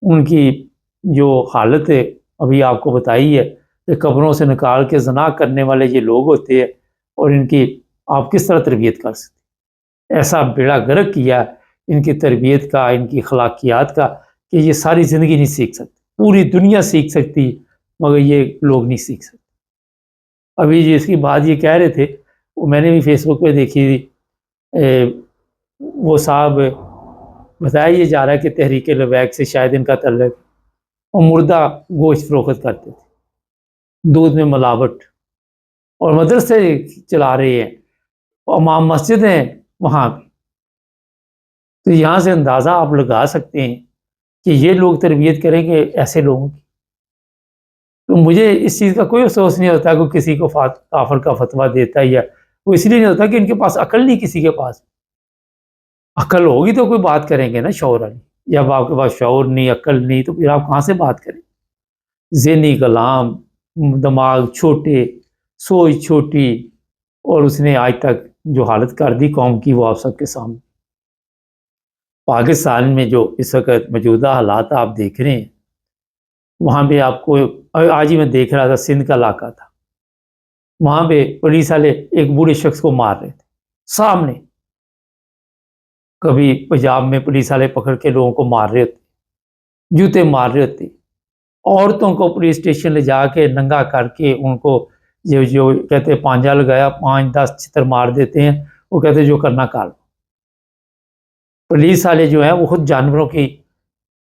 उनकी जो हालत है अभी आपको बताई है कि कब्रों से निकाल के ज़ना करने वाले ये लोग होते हैं, और इनकी आप किस तरह तरबियत कर सकते हैं। ऐसा बेड़ा गर्क किया इनकी तरबियत का, इनकी अखलाकियात का, कि ये सारी ज़िंदगी नहीं सीख सकते। पूरी दुनिया सीख सकती मगर ये लोग नहीं सीख सकते। अभी जिसकी बात ये कह रहे थे, वो मैंने भी फेसबुक पे देखी थी। वो साहब बताया ये जा रहा है कि तहरीक लबैक से शायद इनका तल्लुक, और मुर्दा गोश्त फरोख्त करते थे, दूध में मिलावट, और मदरसे चला रहे हैं, और मस्जिद हैं वहाँ पे। तो यहाँ से अंदाज़ा आप लगा सकते हैं कि ये लोग तरबियत करेंगे ऐसे लोगों की। तो मुझे इस चीज़ का कोई अफ़सोस नहीं होता कि किसी को काफ़िर का फतवा देता है, या वो इसलिए नहीं होता कि इनके पास अकल नहीं, किसी के पास अकल होगी तो कोई बात करेंगे ना शौर वाली। जब आपके पास शौर नहीं, अकल नहीं, तो फिर आप कहाँ से बात करें। ज़हनी कलाम, दिमाग छोटे, सोच छोटी, और उसने आज तक जो हालत कर दी कौम की, वो आप सबके सामने। पाकिस्तान में जो इस वक्त मौजूदा हालात आप देख रहे हैं, वहाँ पे आपको आज ही मैं देख रहा था, सिंध का इलाका था, वहाँ पे पुलिस वाले एक बूढ़े शख्स को मार रहे थे सामने। कभी पंजाब में पुलिस वाले पकड़ के लोगों को मार रहे होते, जूते मार रहे होते, औरतों को पुलिस स्टेशन ले जाके नंगा करके उनको जो जो कहते हैं पांजा लगाया, 5-10 चित्र मार देते हैं। वो कहते जो करना कर लो। पुलिस वाले जो हैं वो खुद जानवरों की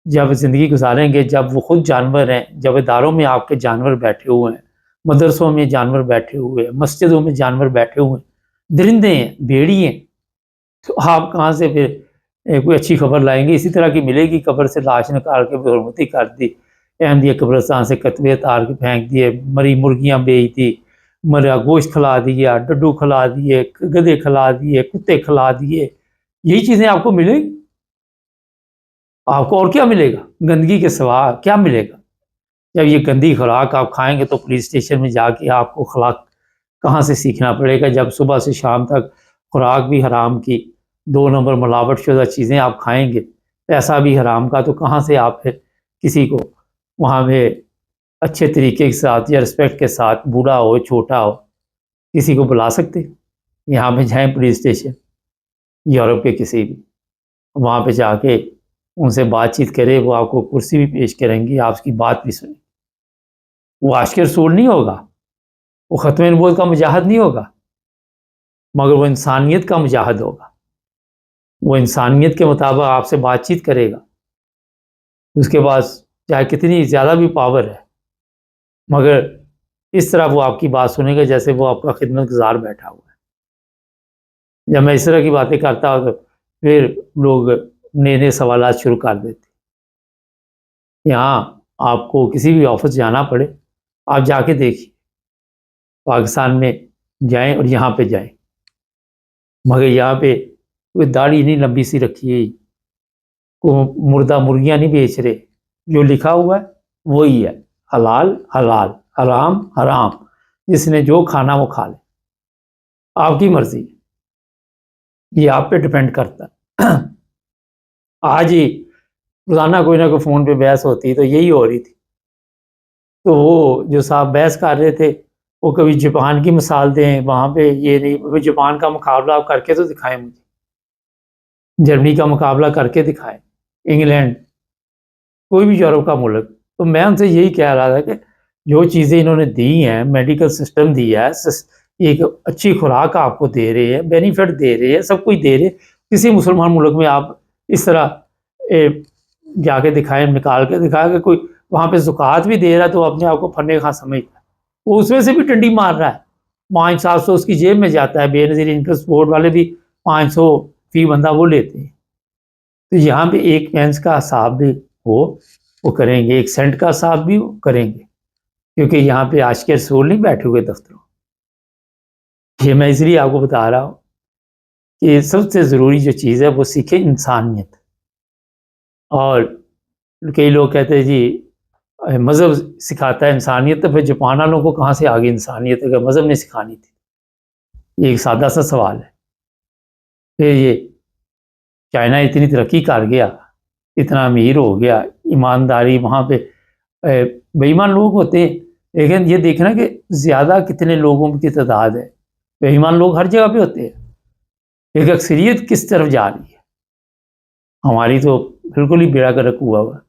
जब ज़िंदगी गुजारेंगे, जब वो खुद जानवर हैं, जब इदारों में आपके जानवर बैठे हुए हैं, मदरसों में जानवर बैठे हुए हैं, मस्जिदों में जानवर बैठे हुए हैं, दरिंदे हैं, भेड़िए हैं, तो आप कहाँ से फिर कोई अच्छी खबर लाएंगे। इसी तरह की मिलेगी, कब्र से लाश निकाल के बेहरमती कर दी, अहमदिया कब्रस्तान से कतवे तार के फेंक दिए, मरी मुर्गियाँ बेच दी, मरा गोश्त खिला दिया, डड्डू खिला दिए, गधे खिला दिए, कुत्ते खिला दिए। यही चीज़ें आपको मिलेंगी। आपको और क्या मिलेगा, गंदगी के सिवा क्या मिलेगा। जब ये गंदी खुराक आप खाएंगे तो पुलिस स्टेशन में जाके आपको खुराक कहाँ से सीखना पड़ेगा। जब सुबह से शाम तक खुराक भी हराम की, 2 नंबर मिलावट शुदा चीज़ें आप खाएंगे, पैसा भी हराम का, तो कहाँ से आप फिर किसी को वहाँ पे अच्छे तरीके के साथ या रिस्पेक्ट के साथ, बूढ़ा हो छोटा हो, किसी को बुला सकते। यहाँ पे जाएँ पुलिस स्टेशन, यूरोप के किसी भी, वहाँ पे जाके उनसे बातचीत करें, वो आपको कुर्सी भी पेश करेंगी, आप उसकी बात भी सुनें। वो आशिक़ रसूल नहीं होगा, वो ख़त्म नबूवत का मुजाहिद नहीं होगा, मगर वो इंसानियत का मुजाहिद होगा। वो इंसानियत के मुताबिक आपसे बातचीत करेगा। उसके पास चाहे कितनी ज़्यादा भी पावर है, मगर इस तरह वो आपकी बात सुनेगा जैसे वो आपका खिदमतगार बैठा हुआ है। जब मैं इस तरह की बातें करता हूँ तो फिर लोग नए-नए सवालात शुरू कर देते। यहाँ आपको किसी भी ऑफिस जाना पड़े, आप जाके देखिए, पाकिस्तान में जाएँ और यहाँ पे जाएँ, मगर यहाँ पे कोई दाढ़ी नहीं लंबी सी रखी है, को मुर्दा मुर्गियाँ नहीं बेच रहे। जो लिखा हुआ है वही है, हलाल हलाल, हराम हराम। जिसने जो खाना वो खा ले, आपकी मर्जी, ये आप पे डिपेंड करता है। आज ही रोजाना कोई ना कोई फ़ोन पे बहस होती, तो यही हो रही थी। तो वो जो साहब बहस कर रहे थे, वो कभी जापान की मिसाल दें, वहाँ पे ये नहीं, कोई जापान का मुकाबला आप करके तो दिखाएँ मुझे, जर्मनी का मुकाबला करके दिखाएँ, इंग्लैंड, कोई भी यूरोप का मुल्क। तो मैं उनसे यही कह रहा था कि जो चीज़ें इन्होंने दी हैं, मेडिकल सिस्टम दिया है, एक अच्छी खुराक आपको दे रहे हैं, बेनिफिट दे रहे हैं, सब कुछ दे रहे हैं। किसी मुसलमान मुल्क में आप इस तरह जाके दिखाएँ, निकाल के दिखाएँ कि कोई वहाँ पे ज़कात भी दे रहा है तो अपने आप को फन्ने खा समझता है। वो उसमें से भी डंडी मार रहा है, 500-700 उसकी जेब में जाता है। बेनज़ीर इंटरेस्ट बोर्ड वाले भी 500 फ़ी बंदा वो लेते हैं। तो यहाँ पे 1 पेंस का हिसाब भी वो करेंगे, 1 सेंट का हिसाब भी वो करेंगे, क्योंकि यहाँ पे आशिक़ रसूल नहीं बैठे हुए दफ्तरों। ये मैं इसलिए आपको बता रहा हूँ कि सबसे ज़रूरी जो चीज़ है वो सीखें इंसानियत। और कई लोग कहते हैं जी मज़हब सिखाता है इंसानियत, तो फिर जापान वालों को कहाँ से आ गई इंसानियत अगर मज़हब ने सिखानी थी? ये एक सादा सा सवाल है। फिर ये चाइना इतनी तरक्की कर गया, इतना अमीर हो गया, ईमानदारी वहाँ पे बेईमान लोग होते हैं, लेकिन ये देखना कि ज़्यादा कितने लोगों की तादाद है। बेईमान लोग हर जगह पे होते हैं, एक अक्सरियत किस तरफ जा रही है? हमारी तो बिल्कुल ही बेड़ा गर्क हुआ हुआ।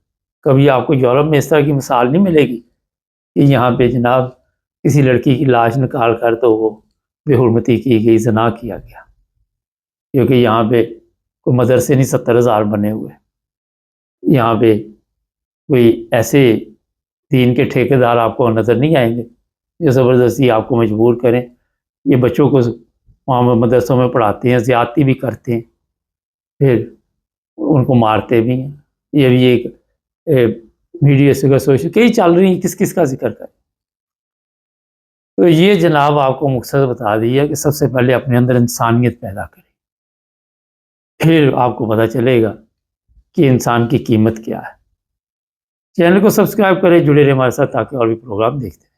कभी आपको यूरोप में इस तरह की मिसाल नहीं मिलेगी कि यहाँ पे जनाब किसी लड़की की लाश निकाल कर तो वो बेहुरमती की गई, ज़ना किया गया, क्योंकि यहाँ पे कोई मदरसे नहीं 70,000 बने हुए। यहाँ पे कोई ऐसे दीन के ठेकेदार आपको नज़र नहीं आएंगे जो ज़बरदस्ती आपको मजबूर करें। ये बच्चों को वहाँ मदरसों में पढ़ाते हैं, ज़्यादती भी करते हैं, फिर उनको मारते भी हैं। ये भी एक मीडिया से सोशल कई चल रही हैं, किस किस का जिक्र करें। तो ये जनाब आपको मकसद बता दिया कि सबसे पहले अपने अंदर इंसानियत पैदा करें, फिर आपको पता चलेगा कि इंसान की कीमत क्या है। चैनल को सब्सक्राइब करें, जुड़े रहे हमारे साथ ताकि और भी प्रोग्राम देखते रहें।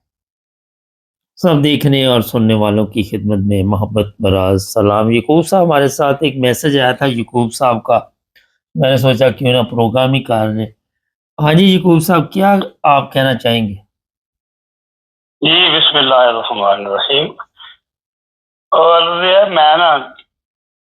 सब देखने और सुनने वालों की खिदमत में मोहब्बत बराज सलाम। यकूब साहब हमारे साथ एक मैसेज आया था यकूब साहब का, मैंने सोचा क्यों ना प्रोग्राम ही कर लें। हाँ जी यकूब साहब, क्या आप कहना चाहेंगे? जी बिस्मिल्लाहिर्रहमानिर्रहीम। और यार मैं ना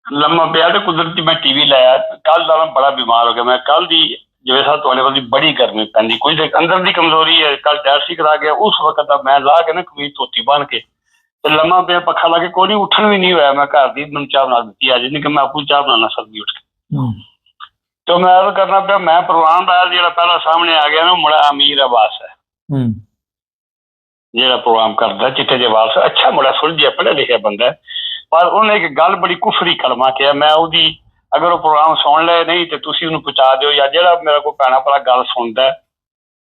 लम्मा पिया तो कुदरती मैं टीवी लाया, कल दा मैं बड़ा बीमार हो गया। मैं कल दी जिवें साथ तुहाडे कोल बड़ी गर्मी पैंदी, कोई ते अंदर दी कमजोरी है। कल टैक्सी करा गया, उस वक्त दा मैं ला के ना कमीज धोती बन के ते लम्मा पिया, पक्खा ला के कोई नहीं, उठन भी नहीं होया। मैं घर दी मैनूं चाह बना दी अज, नहीं कि मैं आपू चाह बनाना सकदी उठ के। तो मैं अर्ज करना पिया, मैं प्रोग्राम पाया जेड़ा पहला सामने आ गया ना, मुड़ा अमीर अब्बास है जेड़ा प्रोग्राम करदा चिट्टे जे वाल, अच्छा मुड़ा सुलझिया पढ़िया लिखिया बंदा है, पर उन्हें एक गल बड़ी कुफरी कलमा किया। मैं उहदी अगर वो प्रोग्राम सुन ले नहीं तो तुसीं उहनूं पहुंचा दिओ, या जेड़ा मेरा कोई भैणा भरा गल सुनदा है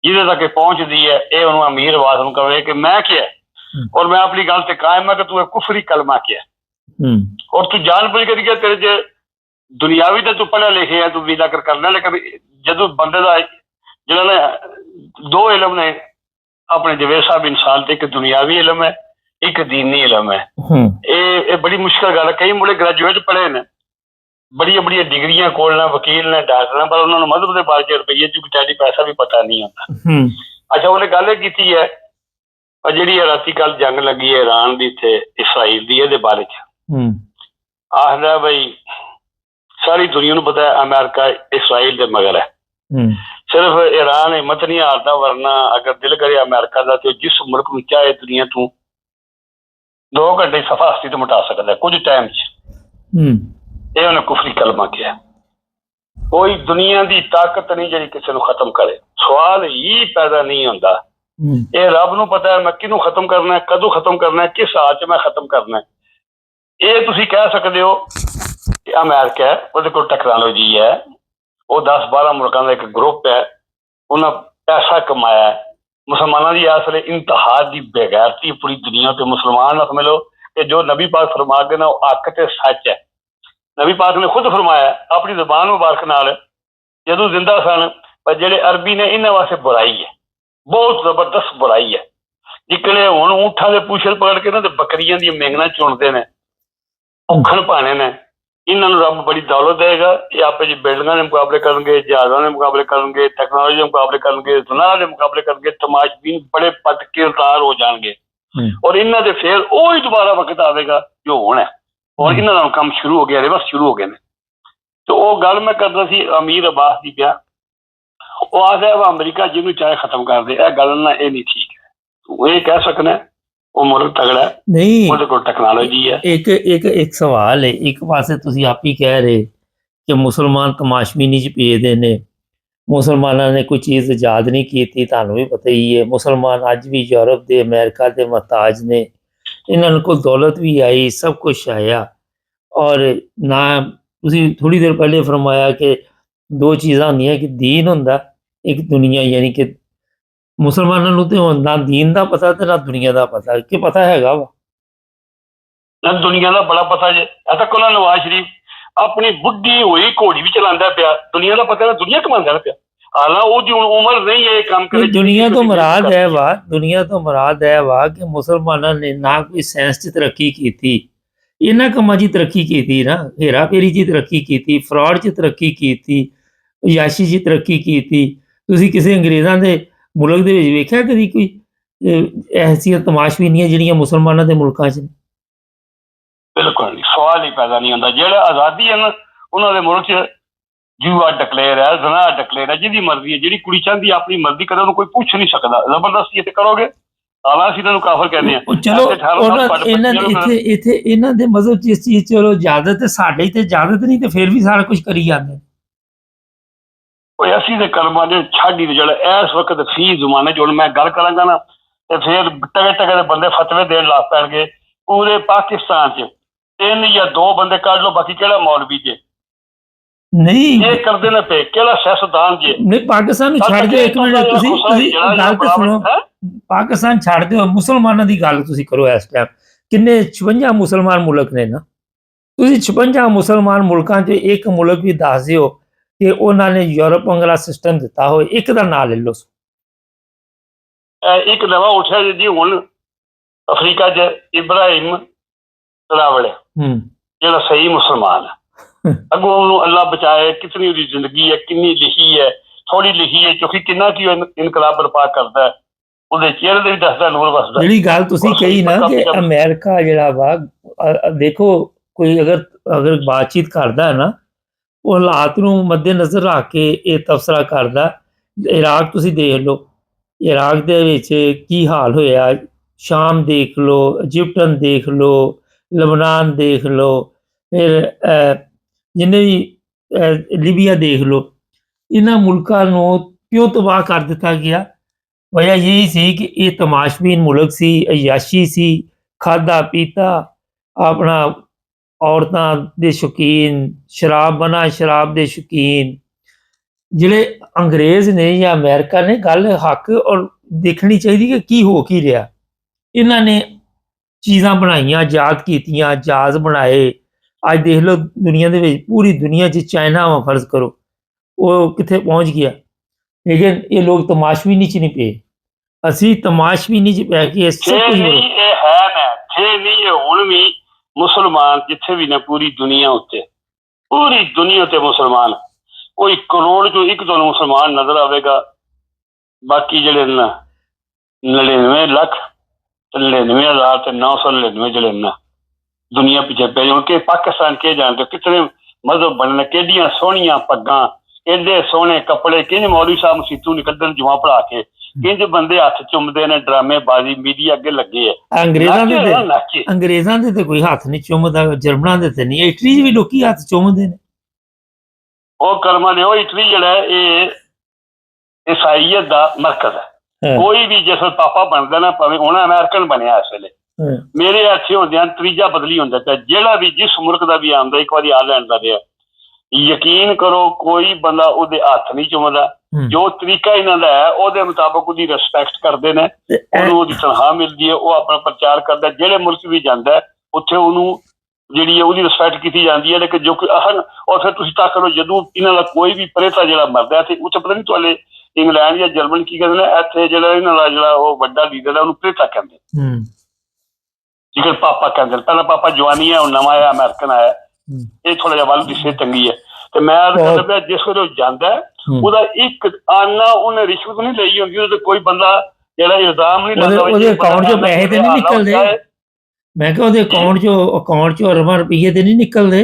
जिहदे तक पहुंचदी है, ये उन्होंने अमीर आवाज नूं कहे कि मैं क्या और मैं अपनी गल ते कायम है कि तू कुफरी कलमा किया और तू जान बुझ कर गया। तेरे च दुनियावी तो तू पढ़िया लिखे है, तू विदा कर करना, लेकिन जदों बंदे दा जेड़ा ना दो इलम ने अपने जवेद साहब इंसान ते, एक दुनियावी इलम है, एक दीनी इलम है। ये बड़ी मुश्किल गल है। कई मुंडे ग्रेजुएट पढ़े ने, बड़िया बड़िया डिग्रियां कोल ने, वकील ने, डॉक्टर ने, पर उन्होंने मजहब के बारे च रुपये च चाली पैसा भी पता नहीं होता। अच्छा उन्हें गल की है और जी राती कल जंग लगी है ईरान की इत्थे इसराइल की, ये बारे च आखदा बई सारी दुनिया नूं पता है अमेरिका इसराइल के मगर है, सिर्फ ईरान हिम्मत नहीं हारता, वरना अगर दिल करे अमेरिका का तो जिस मुल्क में चाहे दुनिया तू 2 घंटे सफा हस्ती तो मिटा सकता है कुछ टाइम ये उन्हें कुफरी कलमा किया। कोई दुनिया की ताकत नहीं जी किसी को खत्म करे, सवाल ही पैदा नहीं होता। ये रब नूं पता है मैं किनू खत्म करना है, कदों खत्म करना है, किस हाल च मैं खत्म करना है। ये तुसीं कह सकते हो कि अमेरिका है, वो कोल टैक्नोलॉजी है, वो 10-12 मुल्कों का एक ग्रुप है, उन्हें पैसा कमाया है। मुसलमानों की इस वे इंतहा की बेगैरती पूरी दुनिया के मुसलमान न समझ लो कि जो नबी पाक फरमा के ना हक ते सच है। नबी पाक ने खुद फरमाया अपनी जुबान मुबारक नाल जदों जिंदा सन, पर जेडे अरबी ने इन्हां वास्ते बुराई है, बहुत जबरदस्त बुराई है। जिकले हुण ऊंठां दे पूछल पकड़ के ना ते बकरियां दी मेंगना चुनते ने, औखण पाने ने, इन्हों रब बड़ी दौलत देगा। ये आप जी बिल्डिंगों के मुकाबले करेंगे, जहाज़ों के मुकाबले करेंगे, टैक्नोलॉजी के मुकाबले करेंगे, जुनार के मुकाबले करेंगे, तमाशबीन बड़े बदकिरदार हो जाएंगे और इन्हों के फिर वही दोबारा वक्त आएगा जो होना है। और इन्होंने काम शुरू हो गया, रिवर्स शुरू हो गए हैं। तो वो गल मैं करता सी अमीर अब्बास की पिया, वो आखिर अमरीका जिन्होंने चाहे खत्म कर दे, यह गल ना ये नहीं ठीक है। वो ये कह सकना वो मुल्क तगड़ा है, नहीं ਉਹਦੇ ਕੋਲ ਟੈਕਨੋਲੋਜੀ है। एक सवाल है, एक पासे ਤੁਸੀਂ आप ही कह रहे कि मुसलमान तमाशबीनी च पेदे ने, मुसलमानों ने कोई चीज़ आजाद नहीं की थी, ਤੁਹਾਨੂੰ भी पता ही है। मुसलमान अज भी यूरोप के अमेरिका के महताज ने, इन्होंने को दौलत भी आई, सब कुछ आया। और ना ਤੁਸੀਂ थोड़ी देर पहले फरमाया कि 2 चीज़ां होंदियां कि दीन होंदा, एक दुनिया, यानी कि मुसलमानों ਨੂੰ ਤੇ ਹੁਣ ਨਾ दीन का पता ਤੇ ना दुनिया का पता, कि पता हैगा वा ਦੁਨੀਆ ਦਾ ਬੜਾ ਪਤਾ ਜੇ। ਇਹ ਤੱਕ ਉਹਨਾਂ ਨਵਾਜ਼ ਸ਼ਰੀਫ ਆਪਣੀ ਬੁੱਢੀ ਹੋਈ ਘੋੜੀ ਵੀ ਚਲਾਉਂਦਾ ਪਿਆ, ਦੁਨੀਆ ਦਾ ਪਤਾ, ਦੁਨੀਆ ਕਮਾਉਂਦਾ ਪਿਆ। ਹਾਲਾਂ ਉਹਦੀ ਹੁਣ ਉਮਰ ਨਹੀਂ ਹੈ ਇਹ ਕੰਮ ਇਹ ਕਰੇ। ਦੁਨੀਆ ਤੋਂ ਮੁਰਾਦ ਹੈ ਵਾ, ਦੁਨੀਆ ਤੋਂ ਮੁਰਾਦ ਹੈ ਵਾ ਕਿ ਮੁਸਲਮਾਨਾਂ ਨੇ ਨਾ ਕੋਈ ਸਾਇੰਸ 'ਚ ਤਰੱਕੀ ਕੀਤੀ, ਇਹਨਾਂ ਕੰਮਾਂ 'ਚ ਹੀ ਤਰੱਕੀ ਕੀਤੀ ਨਾ, ਹੇਰਾ ਫੇਰੀ 'ਚ ਹੀ ਤਰੱਕੀ ਕੀਤੀ, ਫਰਾਡ 'ਚ ਤਰੱਕੀ ਕੀਤੀ, ਯਾਸ਼ੀ 'ਚ ਤਰੱਕੀ ਕੀਤੀ। ਤੁਸੀਂ ਕਿਸੇ ਅੰਗਰੇਜ਼ਾਂ ਦੇ ਮੁਲਕ ਦੇ ਵਿੱਚ ਵੇਖਿਆ ਕਦੀ ਕੋਈ ਐਸੀਆਂ ਤਮਾਸ਼ਬੀਨੀਆਂ ਜਿਹੜੀਆਂ ਮੁਸਲਮਾਨਾਂ ਦੇ ਮੁਲਕਾਂ 'ਚ ਨੇ? ਬਿਲਕੁਲ ਨਹੀਂ, ਸਵਾਲ ਹੀ ਪੈਦਾ ਨਹੀਂ ਹੁੰਦਾ। ਜਿਹੜਾ ਆਜ਼ਾਦੀ ਹੈ ਨਾ ਉਹਨਾਂ ਦੇ ਮੁਲਕ 'ਚ ਜੂਆ ਡਿਕਲੇਅਰ ਹੈ, ਜ਼ਨਾ ਡਿਕਲੇਅਰ ਹੈ, ਜਿਹਦੀ ਮਰਜ਼ੀ ਹੈ। ਜਿਹੜੀ ਕੁੜੀ ਚਾਹੁੰਦੀ ਆਪਣੀ ਮਰਜ਼ੀ ਕਰੇ, ਉਹਨੂੰ ਕੋਈ ਪੁੱਛ ਨਹੀਂ ਸਕਦਾ। ਜ਼ਬਰਦਸਤੀ ਇੱਥੇ ਕਰੋਗੇ ਹਾਲਾਂ ਅਸੀਂ ਇਹਨਾਂ ਨੂੰ ਕਾਫਰ ਕਹਿੰਦੇ ਹਾਂ। ਉਹ ਚਲੋ ਇਹਨਾਂ ਦੇ ਮਜ਼ਹਬ 'ਚ ਇਸ ਚੀਜ਼ ਚਲੋ ਇਜਾਜ਼ਤ ਹੈ, ਸਾਡੇ ਤੇ ਇਜਾਜ਼ਤ ਨਹੀਂ, ਤੇ ਫਿਰ ਵੀ ਸਾਰਾ ਕੁਝ ਕਰੀ ਜਾਂਦੇ। ਕੋਈ ਅਸੀਂ ਦੇ ਕਰਮਾਂ ਦੇ ਛੱਡ ਹੀ ਜਿਹੜਾ ਇਸ ਵਕਤ ਫੀ ਜ਼ਮਾਨੇ 'ਚ ਹੁਣ ਮੈਂ ਗੱਲ ਕਰਾਂਗਾ ਨਾ ਤੇ ਫਿਰ ਟਕੇ ਟਕੇ ਦੇ ਬੰਦੇ ਫਤਵੇ ਦੇਣ ਲੱਗ ਪੈਣਗੇ। ਪੂਰੇ ਪਾਕਿਸਤਾਨ 'ਚ 3 ਜਾਂ 2 ਬੰਦੇ ਕੱਢ ਲਓ, ਬਾਕੀ ਕਿਹੜਾ ਮੌਲਵੀ ਜੇ ਨਹੀਂ ਇਹ ਕਰਦੇ ਨੇ ਪਏ, ਕਿਹੜਾ ਸਿਆਸਤਦਾਨ ਜੇ। ਨਹੀਂ, ਪਾਕਿਸਤਾਨ ਨੂੰ ਛੱਡ ਦਿਓ ਇੱਕ ਮਿੰਟ, ਤੁਸੀਂ ਗੱਲ ਤਾਂ ਸੁਣੋ। ਪਾਕਿਸਤਾਨ ਛੱਡ ਦਿਓ, ਮੁਸਲਮਾਨਾਂ ਦੀ ਗੱਲ ਤੁਸੀਂ ਕਰੋ। ਇਸ ਟਾਈਮ ਕਿੰਨੇ 56 ਮੁਸਲਮਾਨ ਮੁਲਕ ਨੇ ਨਾ, ਤੁਸੀਂ 56 ਮੁਸਲਮਾਨ ਮੁਲਕਾਂ 'ਚ ਇੱਕ ਮੁਲਕ ਵੀ ਦੱਸ ਦਿਓ ਕਿ ਉਹਨਾਂ ਨੇ ਯੂਰਪ ਵਾਂਗਲਾ ਸਿਸਟਮ ਦਿੱਤਾ ਹੋਏ, ਇੱਕ ਦਾ ਨਾਂ ਲੈ ਲਓ। ਇੱਕ ਨਵਾਂ ਉੱਠਿਆ ਜੀ ਹੁਣ ਅਫਰੀਕਾ 'ਚ ਇਬਰਾਹਿਮ ਤਰਾਵਲੇ, ਜਿਹੜਾ ਸਹੀ ਮੁਸਲਮਾਨ ਹੈ। ਅੱਗੋਂ ਉਹਨੂੰ ਅੱਲਾ ਬਚਾਏ, ਕਿਤਨੀ ਉਹਦੀ ਜ਼ਿੰਦਗੀ ਹੈ, ਕਿੰਨੀ ਲਿਖੀ ਹੈ, ਥੋੜੀ ਲਿਖੀ ਹੈ, ਕਿਉਂਕਿ ਕਿੰਨਾ ਕੀ ਇਨਕਲਾਬ ਬਰਪਾ ਕਰਦਾ, ਉਹਦੇ ਚਿਹਰੇ ਤੇ ਵੀ ਦੱਸਦਾ ਨੂਰ ਵਸਦਾ। ਜਿਹੜੀ ਗੱਲ ਤੁਸੀਂ ਕਹੀ ਨਾ ਕਿ ਅਮਰੀਕਾ ਜਿਹੜਾ ਵਾ, ਦੇਖੋ ਕੋਈ ਅਗਰ ਬਾਤਚੀਤ ਕਰਦਾ ਹੈ ਨਾ, ਉਹ ਹਾਲਾਤ ਨੂੰ ਮੱਦੇਨਜ਼ਰ ਰੱਖ ਕੇ ਇਹ ਤਬਸਰਾ ਕਰਦਾ। ਇਰਾਕ ਤੁਸੀਂ ਦੇਖ ਲਓ, ਇਰਾਕ ਦੇ ਵਿੱਚ ਕੀ ਹਾਲ ਹੋਇਆ, ਸ਼ਾਮ ਦੇਖ ਲਓ, ਇਜਿਪਟਨ ਦੇਖ ਲਓ, ਲਬਨਾਨ ਦੇਖ ਲਓ, ਫਿਰ ਜਿੰਨੇ ਵੀ ਲੀਬੀਆ ਦੇਖ ਲਓ। ਇਹਨਾਂ ਮੁਲਕਾਂ ਨੂੰ ਕਿਉਂ ਤਬਾਹ ਕਰ ਦਿੱਤਾ ਗਿਆ? ਵਜ੍ਹਾ ਇਹੀ ਸੀ ਕਿ ਇਹ ਤਮਾਸ਼ਬੀਨ ਮੁਲਕ ਸੀ, ਅਯਾਸ਼ੀ ਸੀ, ਖਾਧਾ ਪੀਤਾ, ਆਪਣਾ ਔਰਤਾਂ ਦੇ ਸ਼ੌਕੀਨ, ਸ਼ਰਾਬ ਦੇ ਸ਼ੌਕੀਨ। ਜਿਹੜੇ ਅੰਗਰੇਜ਼ ਨੇ ਜਾਂ ਅਮਰੀਕਾ ਨੇ, ਗੱਲ ਹੱਕ ਔਰ ਦੇਖਣੀ ਚਾਹੀਦੀ ਕਿ ਕੀ ਹੋ ਕੀ ਰਿਹਾ। ਇਹਨਾਂ ਨੇ ਚੀਜ਼ਾਂ ਬਣਾਈਆਂ, ਆਜ਼ਾਦ ਕੀਤੀਆਂ, ਜਹਾਜ਼ ਬਣਾਏ। ਅੱਜ ਦੇਖ ਲਓ ਦੁਨੀਆ ਦੇ ਵਿੱਚ, ਪੂਰੀ ਦੁਨੀਆ 'ਚ ਚਾਈਨਾ ਵਾ ਫਰਜ਼ ਕਰੋ, ਉਹ ਕਿੱਥੇ ਪਹੁੰਚ ਗਿਆ। ਲੇਕਿਨ ਇਹ ਲੋਕ ਤਮਾਸ਼ਬੀਨੀ 'ਚ ਨਹੀਂ ਪਏ, ਅਸੀਂ ਤਮਾਸ਼ਬੀਨੀ 'ਚ ਪੈ ਕੇ ਸਭ ਕੁਝ ਇਹ ਹੈ ਨਾ ਥੇ ਨਹੀਂ। ਇਹ ਹੁਣ ਵੀ ਮੁਸਲਮਾਨ ਜਿੱਥੇ ਵੀ ਨੇ ਪੂਰੀ ਦੁਨੀਆ ਉੱਤੇ, ਪੂਰੀ ਦੁਨੀਆ ਤੇ ਮੁਸਲਮਾਨ, ਕੋਈ ਕਰੋੜ 'ਚੋਂ 1 ਤੁਹਾਨੂੰ ਮੁਸਲਮਾਨ ਨਜ਼ਰ ਆਵੇਗਾ। ਬਾਕੀ ਜਿਹੜੇ 99 ਲੱਖ 99,000 ਤੇ 999 ਜਿਹੜੇ ਨਾ ਦੁਨੀਆ ਪਿੱਛੇ ਪੈ ਜਾਣ। ਕਿ ਪਾਕਿਸਤਾਨ ਕੇ ਜਾਣਦੇ ਕਿਤਨੇ ਮਜ਼ਹਬ ਬਣਨੇ, ਕਿਹੜੀਆਂ ਸੋਹਣੀਆਂ ਪੱਗਾਂ, ਐਡੇ ਸੋਹਣੇ ਕੱਪੜੇ, ਕਿੰਝ ਮੌਲਵੀ ਸਾਹਿਬ ਮਸੀਤੋਂ ਨਿਕਲਦੇ ਨੇ ਜੁਮਾ ਪੜ੍ਹਾ ਕੇ, ਕਿੰਝ ਬੰਦੇ ਹੱਥ ਚੁੰਮਦੇ ਨੇ, ਡਰਾਮੇਬਾਜ਼ੀ ਮੀਡੀਆ ਅੱਗੇ ਲੱਗੇ ਹੈ। ਅੰਗਰੇਜ਼ਾਂ ਦੇ ਤੇ ਕੋਈ ਹੱਥ ਨਹੀਂ ਚੁੰਮਦਾ, ਜਰਮਨਾਂ ਦੇ ਤੇ ਨਹੀਂ, ਇਟਲੀ 'ਚ ਵੀ ਲੋਕੀ ਹੱਥ ਚੁੰਮਦੇ ਨੇ। ਉਹ ਕਰਮਾਂ ਨੇ, ਉਹ ਇਟਲੀ ਜਿਹੜਾ ਇਹ ਈਸਾਈਅਤ ਦਾ ਮਰਕਜ਼ ਹੈ। ਕੋਈ ਵੀ ਜਿਸ ਪਾਪਾ ਬਣਦਾ ਨਾ, ਭਾਵੇਂ ਹੁਣ ਅਮਰੀਕਨ ਬਣਿਆ ਇਸ ਵੇਲੇ, ਮੇਰੇ ਇੱਥੇ ਹੁੰਦਿਆਂ ਤੀਜਾ ਬਦਲੀ ਹੁੰਦਾ ਪਿਆ। ਜਿਹੜਾ ਵੀ ਜਿਸ ਮੁਲਕ ਦਾ ਵੀ ਆਉਂਦਾ, ਇੱਕ ਵਾਰੀ ਆ ਲੈਣ ਦਾ ਰਿਹਾ, ਯਕੀਨ ਕਰੋ ਕੋਈ ਬੰਦਾ ਉਹਦੇ ਹੱਥ ਨਹੀਂ ਚੁੰਮਦਾ। ਜੋ ਤਰੀਕਾ ਇਹਨਾਂ ਦਾ ਹੈ ਉਹਦੇ ਮੁਤਾਬਕ ਉਹਦੀ ਰਿਸਪੈਕਟ ਕਰਦੇ ਨੇ, ਉਹਨੂੰ ਉਹਦੀ ਤਨਖਾਹ ਮਿਲਦੀ ਹੈ, ਉਹ ਆਪਣਾ ਪ੍ਰਚਾਰ ਕਰਦਾ। ਜਿਹੜੇ ਮੁਲਕ ਵੀ ਜਾਂਦਾ ਉੱਥੇ ਉਹਨੂੰ ਜਿਹੜੀ ਹੈ ਉਹਦੀ ਰਿਸਪੈਕਟ ਕੀਤੀ ਜਾਂਦੀ ਹੈ। ਲੇਕਿਨ ਜੋ ਕੋਈ ਅਸਲ, ਔਰ ਫਿਰ ਤੁਸੀਂ ਤੱਕ ਲਓ ਜਦੋਂ ਇਹਨਾਂ ਦਾ ਕੋਈ ਵੀ ਪ੍ਰੇਤਾ ਜਿਹੜਾ ਮਰਦਾ ਇੱਥੇ, ਉੱਥੇ ਪਤਾ ਨਹੀਂ ਤੁਹਾਡੇ ਇੰਗਲੈਂਡ ਜਾਂ ਜਰਮਨ ਕੀ ਕਹਿੰਦੇ ਨੇ, ਇੱਥੇ ਜਿਹੜਾ ਇਹਨਾਂ ਦਾ ਜਿਹੜਾ ਉਹ ਵੱਡਾ ਲੀਡਰ ਹੈ ਉਹਨੂੰ ਪ੍ਰੇਤਾ ਕਹਿੰਦੇ, ਜਿਵੇਂ ਪਾਪਾ ਕਹਿੰਦੇ। ਪਹਿਲਾਂ ਪਾਪਾ ਜਵਾਨੀ ਹੈ, ਹੁਣ ਨਵਾਂ ਆਇਆ ਅਮਰੀਕਨ ਆਇਆ, ਇਹ ਥੋੜਾ ਜਿਹਾ ਵੱਲ ਦੀ ਸਿਹਤ ਚੰਗੀ ਹੈ। ਤੇ ਮੈਂ ਕਹਿੰਦਾ ਪਿਆ ਜਿਸ ਵੇਲੇ ਉਹ ਜਾਂਦਾ ਉਹਦਾ ਇੱਕ ਆਨਾ ਉਹਨੇ ਰਿਸ਼ਵਤ ਨਹੀਂ ਲਈ ਹੁੰਦੀ, ਉਹਦੇ ਕੋਈ ਬੰਦਾ ਜਿਹੜਾ ਇਲਜ਼ਾਮ ਨਹੀਂ ਲਾਉਂਦਾ, ਉਹਦੇ ਅਕਾਊਂਟ 'ਚੋਂ ਪੈਸੇ ਤੇ ਨਹੀਂ ਨਿਕਲਦੇ। ਮੈਂ ਕਿਹਾ ਉਹਦੇ ਅਕਾਊਂਟ 'ਚੋਂ ਅਰਬਾਂ ਰੁਪਈਏ ਤੇ ਨਹੀਂ ਨਿਕਲਦੇ,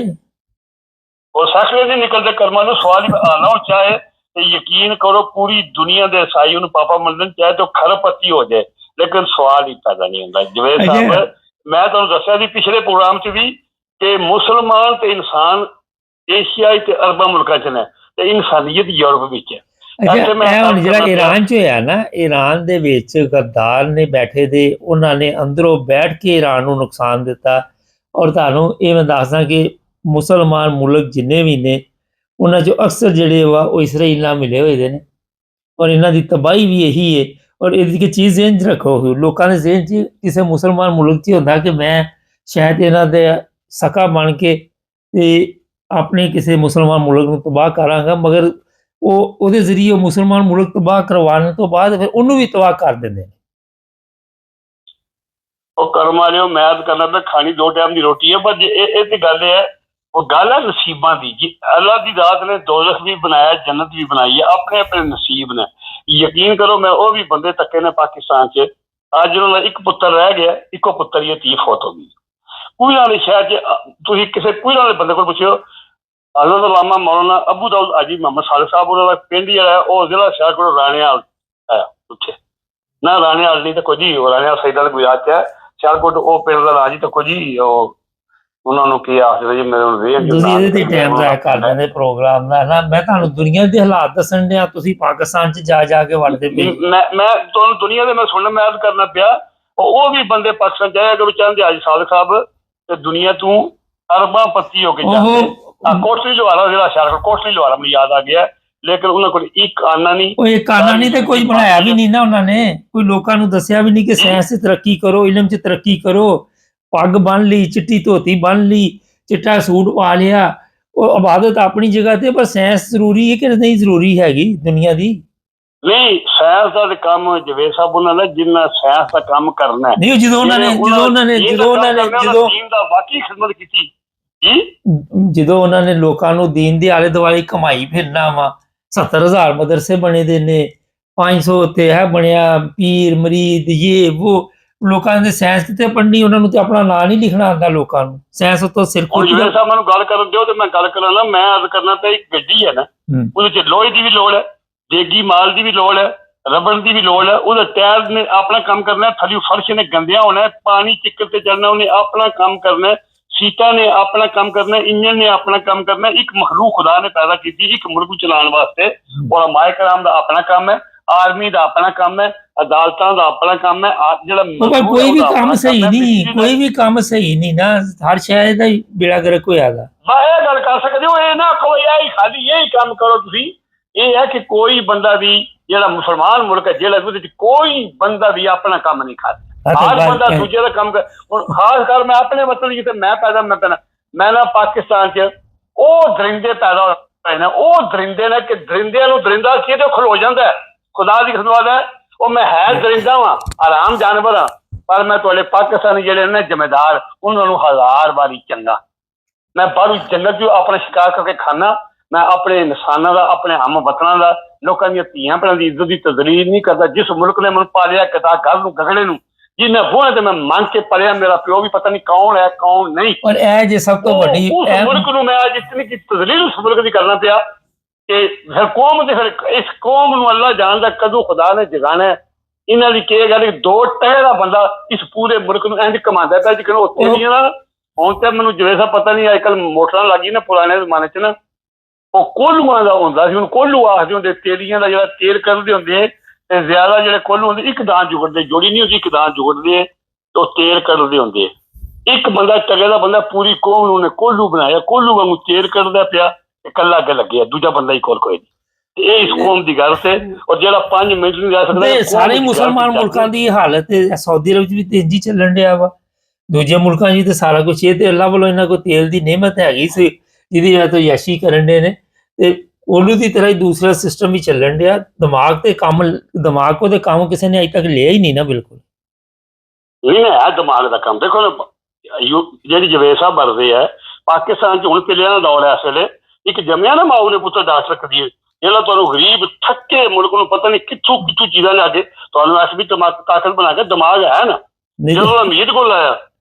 ਉਹ ਸੱਚ ਵਿੱਚ ਨਹੀਂ ਨਿਕਲਦੇ। ਕਰਮਾਂ ਨੂੰ ਸਵਾਲ ਹੀ ਆਣਾ ਹੋ ਚਾਹੇ ਤੇ ਯਕੀਨ ਕਰੋ ਪੂਰੀ ਦੁਨੀਆ ਦੇ ਈਸਾਈ ਉਹਨੂੰ ਪਾਪਾ ਮੰਨਣ, ਚਾਹੇ ਤਾਂ ਖਰਬਪਤੀ ਹੋ ਜਾਏ, ਲੇਕਿਨ ਸਵਾਲ ਹੀ ਪੈਦਾ ਨਹੀਂ ਹੁੰਦਾ। ਜਵੇਦ ਸਾਹਿਬ, ਮੈਂ ਤੁਹਾਨੂੰ ਦੱਸਿਆ ਸੀ ਪਿਛਲੇ ਪ੍ਰੋਗਰਾਮ 'ਚ ਵੀ ਕਿ ਮੁਸਲਮਾਨ ਤੇ ਇਨਸਾਨ ਏਸ਼ੀਆਈ ਤੇ ਅਰਬਾਂ ਮੁਲਕਾਂ 'ਚ ਨੇ ਤੇ ਇਨਸਾਨੀਅਤ ਯੂਰਪ ਵਿੱਚ ਹੈ। ਹੁਣ ਜਿਹੜਾ ਈਰਾਨ 'ਚ ਹੋਇਆ ਨਾ, ਈਰਾਨ ਦੇ ਵਿੱਚ ਗੱਦਾਰ ਨੇ ਬੈਠੇ ਦੇ, ਉਹਨਾਂ ਨੇ ਅੰਦਰੋਂ ਬੈਠ ਕੇ ਈਰਾਨ ਨੂੰ ਨੁਕਸਾਨ ਦਿੱਤਾ। ਔਰ ਤੁਹਾਨੂੰ ਇਹ ਮੈਂ ਦੱਸਦਾ ਕਿ ਮੁਸਲਮਾਨ ਮੁਲਕ ਜਿੰਨੇ ਵੀ ਨੇ ਉਹਨਾਂ 'ਚੋਂ ਅਕਸਰ ਜਿਹੜੇ ਵਾ ਉਹ ਇਸਰਾਈਲ ਨਾਲ ਮਿਲੇ ਹੋਏ ਦੇ ਨੇ, ਔਰ ਇਹਨਾਂ ਦੀ ਤਬਾਹੀ ਵੀ ਇਹੀ ਹੈ। ਔਰ ਇਹਦੀ ਕਿ ਚੀਜ਼ ਜ਼ਿਹਨ 'ਚ ਰੱਖੋ, ਲੋਕਾਂ ਦੇ ਜ਼ਿਹਨ 'ਚ ਕਿਸੇ ਮੁਸਲਮਾਨ ਮੁਲਕ 'ਚ ਹੁੰਦਾ ਕਿ ਮੈਂ ਸ਼ਾਇਦ ਇਹਨਾਂ ਦੇ ਸਕਾ ਬਣ ਕੇ ਤੇ ਆਪਣੇ ਕਿਸੇ ਮੁਸਲਮਾਨ ਮੁਲਕ ਨੂੰ ਤਬਾਹ ਕਰਾਂਗਾ, ਮਗਰ ਉਹ ਉਹਦੇ ਜ਼ਰੀਏ ਮੁਸਲਮਾਨ ਮੁਲਕ ਤਬਾਹ ਕਰਵਾਉਣ ਤੋਂ ਬਾਅਦ ਫਿਰ ਉਹਨੂੰ ਵੀ ਤਬਾਹ ਕਰ ਦਿੰਦੇ ਨੇ। ਉਹ ਕਰਮ ਵਾਲਿਓ, ਮੈਂ ਤਾਂ ਕਰਨਾ ਪਿਆ ਖਾਣੀ 2 ਟਾਈਮ ਦੀ ਰੋਟੀ ਹੈ, ਪਰ ਇਹ ਤੇ ਗੱਲ ਹੈ, ਉਹ ਗੱਲ ਹੈ ਨਸੀਬਾਂ ਦੀ। ਜੀ ਅੱਲਾ ਦੀ ਜ਼ਾਤ ਨੇ ਦੋਜ਼ਖ ਵੀ ਬਣਾਇਆ, ਜन्नत ਵੀ ਬਣਾਈ ਹੈ, ਆਪਣੇ ਆਪਣੇ ਨਸੀਬ ਨੇ। ਯਕੀਨ ਕਰੋ, ਮੈਂ ਉਹ ਵੀ ਬੰਦੇ ਤੱਕੇ ਨੇ ਪਾਕਿਸਤਾਨ 'ਚ, ਅੱਜ ਉਹਨਾਂ ਦਾ ਇੱਕ ਪੁੱਤਰ ਰਹਿ ਗਿਆ, ਇੱਕੋ ਪੁੱਤਰ ਹੀ ਧੀ ਫੌਤ ਹੋ ਗਈ। ਕੋਈ ਵਾਲੇ ਸ਼ਹਿਰ 'ਚ ਤੁਸੀਂ ਕਿਸੇ ਕੋਈ ਵਾਲੇ ਬੰਦੇ ਕੋਲ ਪੁੱਛਿਓ, ਹਜ਼ਰਤ ਅਲਾਮਾ ਮੌਲਾਨਾ ਅਬੂ ਦਾਊਦ ਹਾਜੀ ਮੁਹੰਮਦ ਸਾਲਿਕ ਸਾਹਿਬ ਉਹਨਾਂ ਦਾ ਪਿੰਡ ਜਿਹੜਾ ਉਹ ਜ਼ਿਲ੍ਹਾ ਸ਼ਾਹਕੋਟ ਰਾਣੇਵਾਲ ਹੈ ਉੱਥੇ ਨਾ, ਰਾਣੇਵਾਲ ਨਹੀਂ ਤਾਂ ਕੁਝ ਹੀ, ਰਾਣੇਵਾਲ ਸੈਦਾਂ ਦੇ ਗੁਜਰਾਤ 'ਚ ਹੈ, ਸਿਆਲਕੋਟ ਉਹ ਪਿੰਡ ਦਾ ਨਾਂ ਜੀ ਤਾਂ ਕੁਝ ਹੀ, ਉਹ ਉਹਨਾਂ ਨੂੰ ਕੀ ਆਖਦੇ ਜੀ, ਮੇਰੇ ਤੁਸੀਂ ਇਹਦੇ ਤੇ ਟਾਈਮ ਜ਼ਾਇਆ ਕਰ ਦਿੰਦੇ ਪ੍ਰੋਗਰਾਮ ਦਾ ਨਾ। ਮੈਂ ਤੁਹਾਨੂੰ ਦੁਨੀਆ ਦੇ ਹਾਲਾਤ ਦੱਸਣ ਡਿਆ, ਤੁਸੀਂ ਪਾਕਿਸਤਾਨ 'ਚ ਜਾ ਕੇ ਵੜਦੇ ਪਏ। ਮੈਂ ਤੁਹਾਨੂੰ ਦੁਨੀਆ ਦੇ ਮੈਂ ਸੁਣਨਾ ਮੈਂ ਯਾਦ ਕਰਨਾ ਪਿਆ, ਉਹ ਵੀ ਬੰਦੇ ਪਾਕਿਸਤਾਨ ਜਾਇਆ ਕਰੋ ਚਾਹੁੰਦੇ ਹਾਜੀ ਸਾਲਿਕ ਸਾਹਿਬ, ਤੇ ਦੁਨੀਆ ਤੋਂ ਅਰਬਾਂ ਪੱਤੀ ਹੋ ਕੇ ਜਾਂਦੇ। ਕੋਟਲੀ ਲਵਾਰਾ ਜਿਹੜਾ ਸ਼ਹਿਰ ਕੋਟਲੀ ਲਵਾਰਾ ਮੈਨੂੰ ਯਾਦ ਆ ਗਿਆ, ਲੇਕਿਨ ਉਹਨਾਂ ਕੋਲ ਇੱਕ ਆਨਾ ਨਹੀਂ, ਉਹ ਇੱਕ ਆਨਾ ਨਹੀਂ ਤੇ ਕੋਈ ਬਣਾਇਆ ਵੀ ਨਹੀਂ ਨਾ ਉਹਨਾਂ ਨੇ, ਕੋਈ ਲੋਕਾਂ ਨੂੰ ਦੱਸਿਆ ਵੀ ਨਹੀਂ ਕਿ ਸਾਇੰਸ 'ਚ ਤਰੱਕੀ ਕਰੋ, ਇਲਮ 'ਚ ਤਰੱਕੀ ਕਰੋ। ਪੱਗ ਬੰਨ ਲਈ, ਚਿੱਟੀ ਧੋਤੀ ਬੰਨ ਲਈ, ਚਿੱਟਾ ਸੂਟ ਪਾ ਲਿਆ, ਉਹ ਇਬਾਦਤ ਆਪਣੀ ਜਗ੍ਹਾ ਤੇ, ਪਰ ਸਾਇੰਸ ਜ਼ਰੂਰੀ ਹੈ ਕਿ ਨਹੀਂ ਜ਼ਰੂਰੀ ਹੈਗੀ ਦੁਨੀਆ ਦੀ? ਨਹੀਂ, ਸਾਇੰਸ ਦਾ ਕੰਮ ਜਵੇਦ ਸਾਹਿਬ ਉਹਨਾਂ ਨੇ ਜਿੰਨਾ ਸਾਇੰਸ ਦਾ ਕੰਮ ਕਰਨਾ ਨਹੀਂ, ਜਦੋਂ ਉਹਨਾਂ ਵਾਕਈ ਖਿਦਮਤ ਕੀਤੀ ਜੀ, ਜਦੋਂ ਉਹਨਾਂ ਨੇ ਲੋਕਾਂ ਨੂੰ ਦੀਨ ਦੇ ਆਲੇ ਦੁਆਲੇ ਕਮਾਈ ਫਿਰਨਾ ਵਾ, 70,000 ਮਦਰਸੇ ਬਣੇ ਦੇ ਨੇ, 500 ਉੱਤੇ ਹੈ ਬਣਿਆ, ਪੀਰ ਮਰੀਦ ਇਹ ਉਹ, ਲੋਕਾਂ ਦੇ ਸਾਇੰਸ ਤੇ ਪੜ੍ਹਨੀ, ਉਹਨਾਂ ਨੂੰ ਤੇ ਆਪਣਾ ਨਾਂ ਨਹੀਂ ਲਿਖਣਾ ਆਉਂਦਾ ਲੋਕਾਂ ਨੂੰ, ਸਾਇੰਸ ਤੋਂ ਸਿਰ ਸਾਹਿਬ ਮੈਨੂੰ ਗੱਲ ਕਰਨ ਦਿਓ ਤੇ ਮੈਂ ਗੱਲ ਕਰਾਂ ਨਾ। ਮੈਂ ਅਰਜ਼ ਕਰਨਾ ਤਾਂ ਇੱਕ ਗੱਡੀ ਹੈ ਨਾ, ਉਹਦੇ 'ਚ ਲੋਹੇ ਦੀ ਵੀ ਲੋੜ ਹੈ, ਦੇਗੀ ਮਾਲ ਦੀ ਵੀ ਲੋੜ ਹੈ, ਰਬੜ ਦੀ ਵੀ ਲੋੜ ਹੈ, ਉਹਦਾ ਟਾਇਰ ਨੇ ਆਪਣਾ ਕੰਮ ਕਰਨਾ, ਥੱਲੇ ਫਰਸ਼ ਨੇ ਗੰਦਿਆ ਹੋਣਾ, ਪਾਣੀ ਚਿੱਕਰ ਤੇ ਚੜਨਾ, ਉਹਨੇ ਆਪਣਾ ਕੰਮ ਕਰਨਾ, ਸੀਟਾਂ ਨੇ ਆਪਣਾ ਕੰਮ ਕਰਨਾ, ਇੰਜਨ ਨੇ ਆਪਣਾ ਕੰਮ ਕਰਨਾ। ਇੱਕ ਮਖਲੂਕ ਖੁਦਾ ਨੇ ਪੈਦਾ ਕੀਤੀ ਇੱਕ ਮੁਲਕ ਨੂੰ ਚਲਾਉਣ ਵਾਸਤੇ, ਔਰ ਉਲਮਾਏ ਕਰਾਮ ਦਾ ਆਪਣਾ ਕੰਮ ਹੈ, ਆਰਮੀ ਦਾ ਆਪਣਾ ਕੰਮ ਹੈ, ਅਦਾਲਤਾਂ ਦਾ ਆਪਣਾ ਕੰਮ ਹੈ, ਜਿਹੜਾ ਕੋਈ ਵੀ ਕੰਮ ਸਹੀ ਨਹੀਂ, ਕੋਈ ਵੀ ਕੰਮ ਸਹੀ ਨਹੀਂ ਨਾ, ਹਰ ਸ਼ਾਇਦ ਦਾ ਹੀ ਬੇੜਾ ਗਰਕ ਹੋਇਆਗਾ। ਮੈਂ ਇਹ ਗੱਲ ਕਰ ਸਕਦੇ ਹੋ, ਇਹ ਨਾ ਕੋਈ ਇਹ ਖਾਲੀ ਇਹੀ ਕੰਮ ਕਰੋ ਤੁਸੀਂ। ਇਹ ਹੈ ਕਿ ਕੋਈ ਬੰਦਾ ਵੀ ਜਿਹੜਾ ਮੁਸਲਮਾਨ ਮੁਲਕ ਹੈ, ਜਿਹੜਾ ਉਹਦੇ 'ਚ ਕੋਈ ਬੰਦਾ ਵੀ ਆਪਣਾ ਕੰਮ ਨਹੀਂ ਕਰਦਾ, ਹਰ ਬੰਦਾ ਦੂਜੇ ਦਾ ਕੰਮ ਕਰ। ਹੁਣ ਖਾਸ ਕਰ ਮੈਂ ਆਪਣੇ ਮਤਲਬ ਜਿੱਥੇ ਮੈਂ ਪੈਦਾ ਮੈਂ ਨਾ ਪਾਕਿਸਤਾਨ 'ਚ ਉਹ ਦਰਿੰਦੇ ਪੈਦਾ ਹੋਏ ਨੇ, ਉਹ ਦਰਿੰਦੇ ਨੇ ਕਿ ਦਰਿੰਦਿਆਂ ਨੂੰ ਦਰਿੰਦਾ ਕਿਤੇ ਖਲੋ ਜਾਂਦਾ, ਖੁਦਾ ਦੀ ਖਿਦਮਤ ਹੈ। ਉਹ ਮੈਂ ਹੈ ਦਰਿੰਦਾ ਵਾਂ, ਆਰਾਮ ਜਾਨਵਰ ਹਾਂ, ਪਰ ਮੈਂ ਤੁਹਾਡੇ ਪਾਕਿਸਤਾਨੀ ਜਿਹੜੇ ਨੇ ਜ਼ਿੰਮੇਦਾਰ, ਉਹਨਾਂ ਨੂੰ 1000 ਵਾਰੀ ਚੰਗਾ। ਮੈਂ ਬਾਹਰੋਂ ਜੰਗਲ 'ਚ ਆਪਣਾ ਸ਼ਿਕਾਰ ਕਰਕੇ ਖਾਣਾ, ਮੈਂ ਆਪਣੇ ਇਨਸਾਨਾਂ ਦਾ, ਆਪਣੇ ਹਮ ਵਤਨਾਂ ਦਾ, ਲੋਕਾਂ ਦੀਆਂ ਧੀਆਂ ਭੈਣਾਂ ਦੀ ਇੱਜ਼ਤ ਦੀ ਤਜ਼ਲੀਲ ਨਹੀਂ ਕਰਦਾ। ਜਿਸ ਮੁਲਕ ਨੇ ਮੈਨੂੰ ਪਾਲਿਆ ਕਿਤਾ ਗੱਲ ਨੂੰ ਗਗੜੇ ਨੂੰ, ਜਿਹਨੇ ਬੋਹਣੇ ਤੇ ਮੈਂ ਮੰਗ ਕੇ ਪਲਿਆ, ਮੇਰਾ ਪਿਓ ਵੀ ਪਤਾ ਨਹੀਂ ਕੌਣ ਹੈ ਕੌਣ ਨਹੀਂ, ਪਰ ਇਹ ਜੇ ਸਭ ਤੋਂ ਵੱਡੀ ਉਸ ਮੁਲਕ ਨੂੰ ਮੈਂ ਅੱਜ ਇਤਨੀ ਕੀ ਤਜ਼ਲੀਲ ਉਸ ਮੁਲਕ ਦੀ ਕਰਨਾ ਪਿਆ ਕਿ ਫਿਰ ਕੌਮ ਦੇ, ਫਿਰ ਇਸ ਕੌਮ ਨੂੰ ਅੱਲਾ ਜਾਣਦਾ ਕਦੋਂ ਖੁਦਾ ਨੇ ਜਗਾਣਾ। ਇਹਨਾਂ ਦੀ ਕੀ ਗੱਲ, 2 ਟਕੇ ਦਾ ਬੰਦਾ ਇਸ ਪੂਰੇ ਮੁਲਕ ਨੂੰ ਇੰਝ ਕਮਾਉਂਦਾ ਪਿਆ ਜਿਵੇਂ ਉੱਥੇ ਦੀਆਂ ਨਾ। ਹੁਣ ਤੇ ਮੈਨੂੰ ਜਿਵੇਂ ਸਾ ਪਤਾ ਨਹੀਂ, ਅੱਜ ਕੱਲ੍ਹ ਮੋਟਰਾਂ ਲੱਗੀ ਨਾ, ਪੁਰਾਣੇ ਜ਼ਮਾਨੇ 'ਚ ਨਾ ਉਹ ਕੋਹਲੂਆਂ ਦਾ ਹੁੰਦਾ ਸੀ, ਹੁਣ ਕੋਹਲੂ ਆਖਦੇ ਹੁੰਦੇ, ਤੇਲੀਆਂ ਦਾ ਜਿਹੜਾ ਤੇਲ ਕੱਢਦੇ ਹੁੰਦੇ, ਤੇ ਜ਼ਿਆਦਾ ਜਿਹੜੇ ਕੋਹਲੂ ਹੁੰਦੇ ਇੱਕ ਦਾਨ ਜੁਗੜਦੇ, ਜੋੜੀ ਨਹੀਂ ਹੁੰਦੀ, ਇੱਕ ਦਾਨ ਜੁਗੜਦੇ ਤੇ ਉਹ ਤੇਲ ਕੱਢਦੇ ਹੁੰਦੇ। ਇੱਕ ਬੰਦਾ ਟਕੇ ਦਾ ਬੰਦਾ ਪੂਰੀ ਕੌਮ ਨੂੰ ਉਹਨੇ ਕੋਹਲੂ ਬਣਾਇਆ, ਕੋਹਲੂ ਵਾਂਗੂ ਤੇਲ ਕੱਢਦਾ ਪਿਆ, ਇਕੱਲਾ ਅੱਗੇ ਲੱਗਿਆ, ਦੂਜਾ ਬੰਦਾ ਹੀ ਕੋਲ ਕੋਈ ਨਹੀਂ। ਇਹ ਇਸ ਕੌਮ ਦੀ ਗੱਲ ਤੇ, ਔਰ ਜਿਹੜਾ 5 ਮਿੰਟ ਨਹੀਂ ਰਹਿ ਸਕਦਾ। ਸਾਰੇ ਮੁਸਲਮਾਨ ਮੁਲਕਾਂ ਦੀ ਹਾਲਤ ਸਾਊਦੀ ਅਰਬ 'ਚ ਵੀ ਤੇਜ਼ੀ ਚੱਲਣ ਡਿਆ ਵਾ, ਦੂਜੇ ਮੁਲਕਾਂ 'ਚ ਤੇ ਸਾਰਾ ਕੁਛ। ਇਹ ਤੇ ਅੱਲਾ ਵੱਲੋਂ ਇਹਨਾਂ ਕੋਲ ਤੇਲ ਦੀ ਨਿਹਮਤ ਹੈਗੀ ਸੀ ਜਿਹਦੀ ਵਜ੍ਹਾ ਤੋਂ ਯਾਸ਼ੀ ਕਰਨ ਦੇ ਨੇ, ਤੇ ਉਹਨੂੰ ਦੀ ਤਰ੍ਹਾਂ ਹੀ ਦੂਸਰਾ ਸਿਸਟਮ ਵੀ ਚੱਲਣ ਡਿਆ। ਦਿਮਾਗ ਉਹਦੇ ਕੰਮ ਕਿਸੇ ਨੇ ਅਜੇ ਤੱਕ ਲਿਆ ਹੀ ਨਹੀਂ ਨਾ, ਬਿਲਕੁਲ ਨਹੀਂ ਹੈ ਦਿਮਾਗ ਦਾ ਕੰਮ। ਦੇਖੋ ਨਾ, ਜਿਹੜੀ ਜਵੇਦ ਸਾਹਿਬ ਵਰਦੇ ਆ ਪਾਕਿਸਤਾਨ 'ਚ, ਹੁਣ ਪਿਲਿਆਂ ਦਾ ਦੌਰ ਹੈ ਇਸ ਵੇਲੇ। ਇੱਕ ਜੰਮਿਆ ਨਾ ਮਾਊ ਨੇ ਪੁੱਤਰ ਡਾਕਟਰ ਕਦੀਰ, ਜਿਹੜਾ ਤੁਹਾਨੂੰ ਗਰੀਬ ਥੱਕੇ ਮੁਲਕ ਨੂੰ ਪਤਾ ਨਹੀਂ ਕਿੱਥੋਂ ਚੀਜ਼ਾਂ ਲਿਆ ਕੇ ਤੁਹਾਨੂੰ ਐਸ ਵੀ ਤਾਕਤ ਬਣਾ ਕੇ, ਦਿਮਾਗ ਹੈ ਨਾ ਜਦੋਂ ਅਮੀਰ ਕੋਲ ਆਇਆ,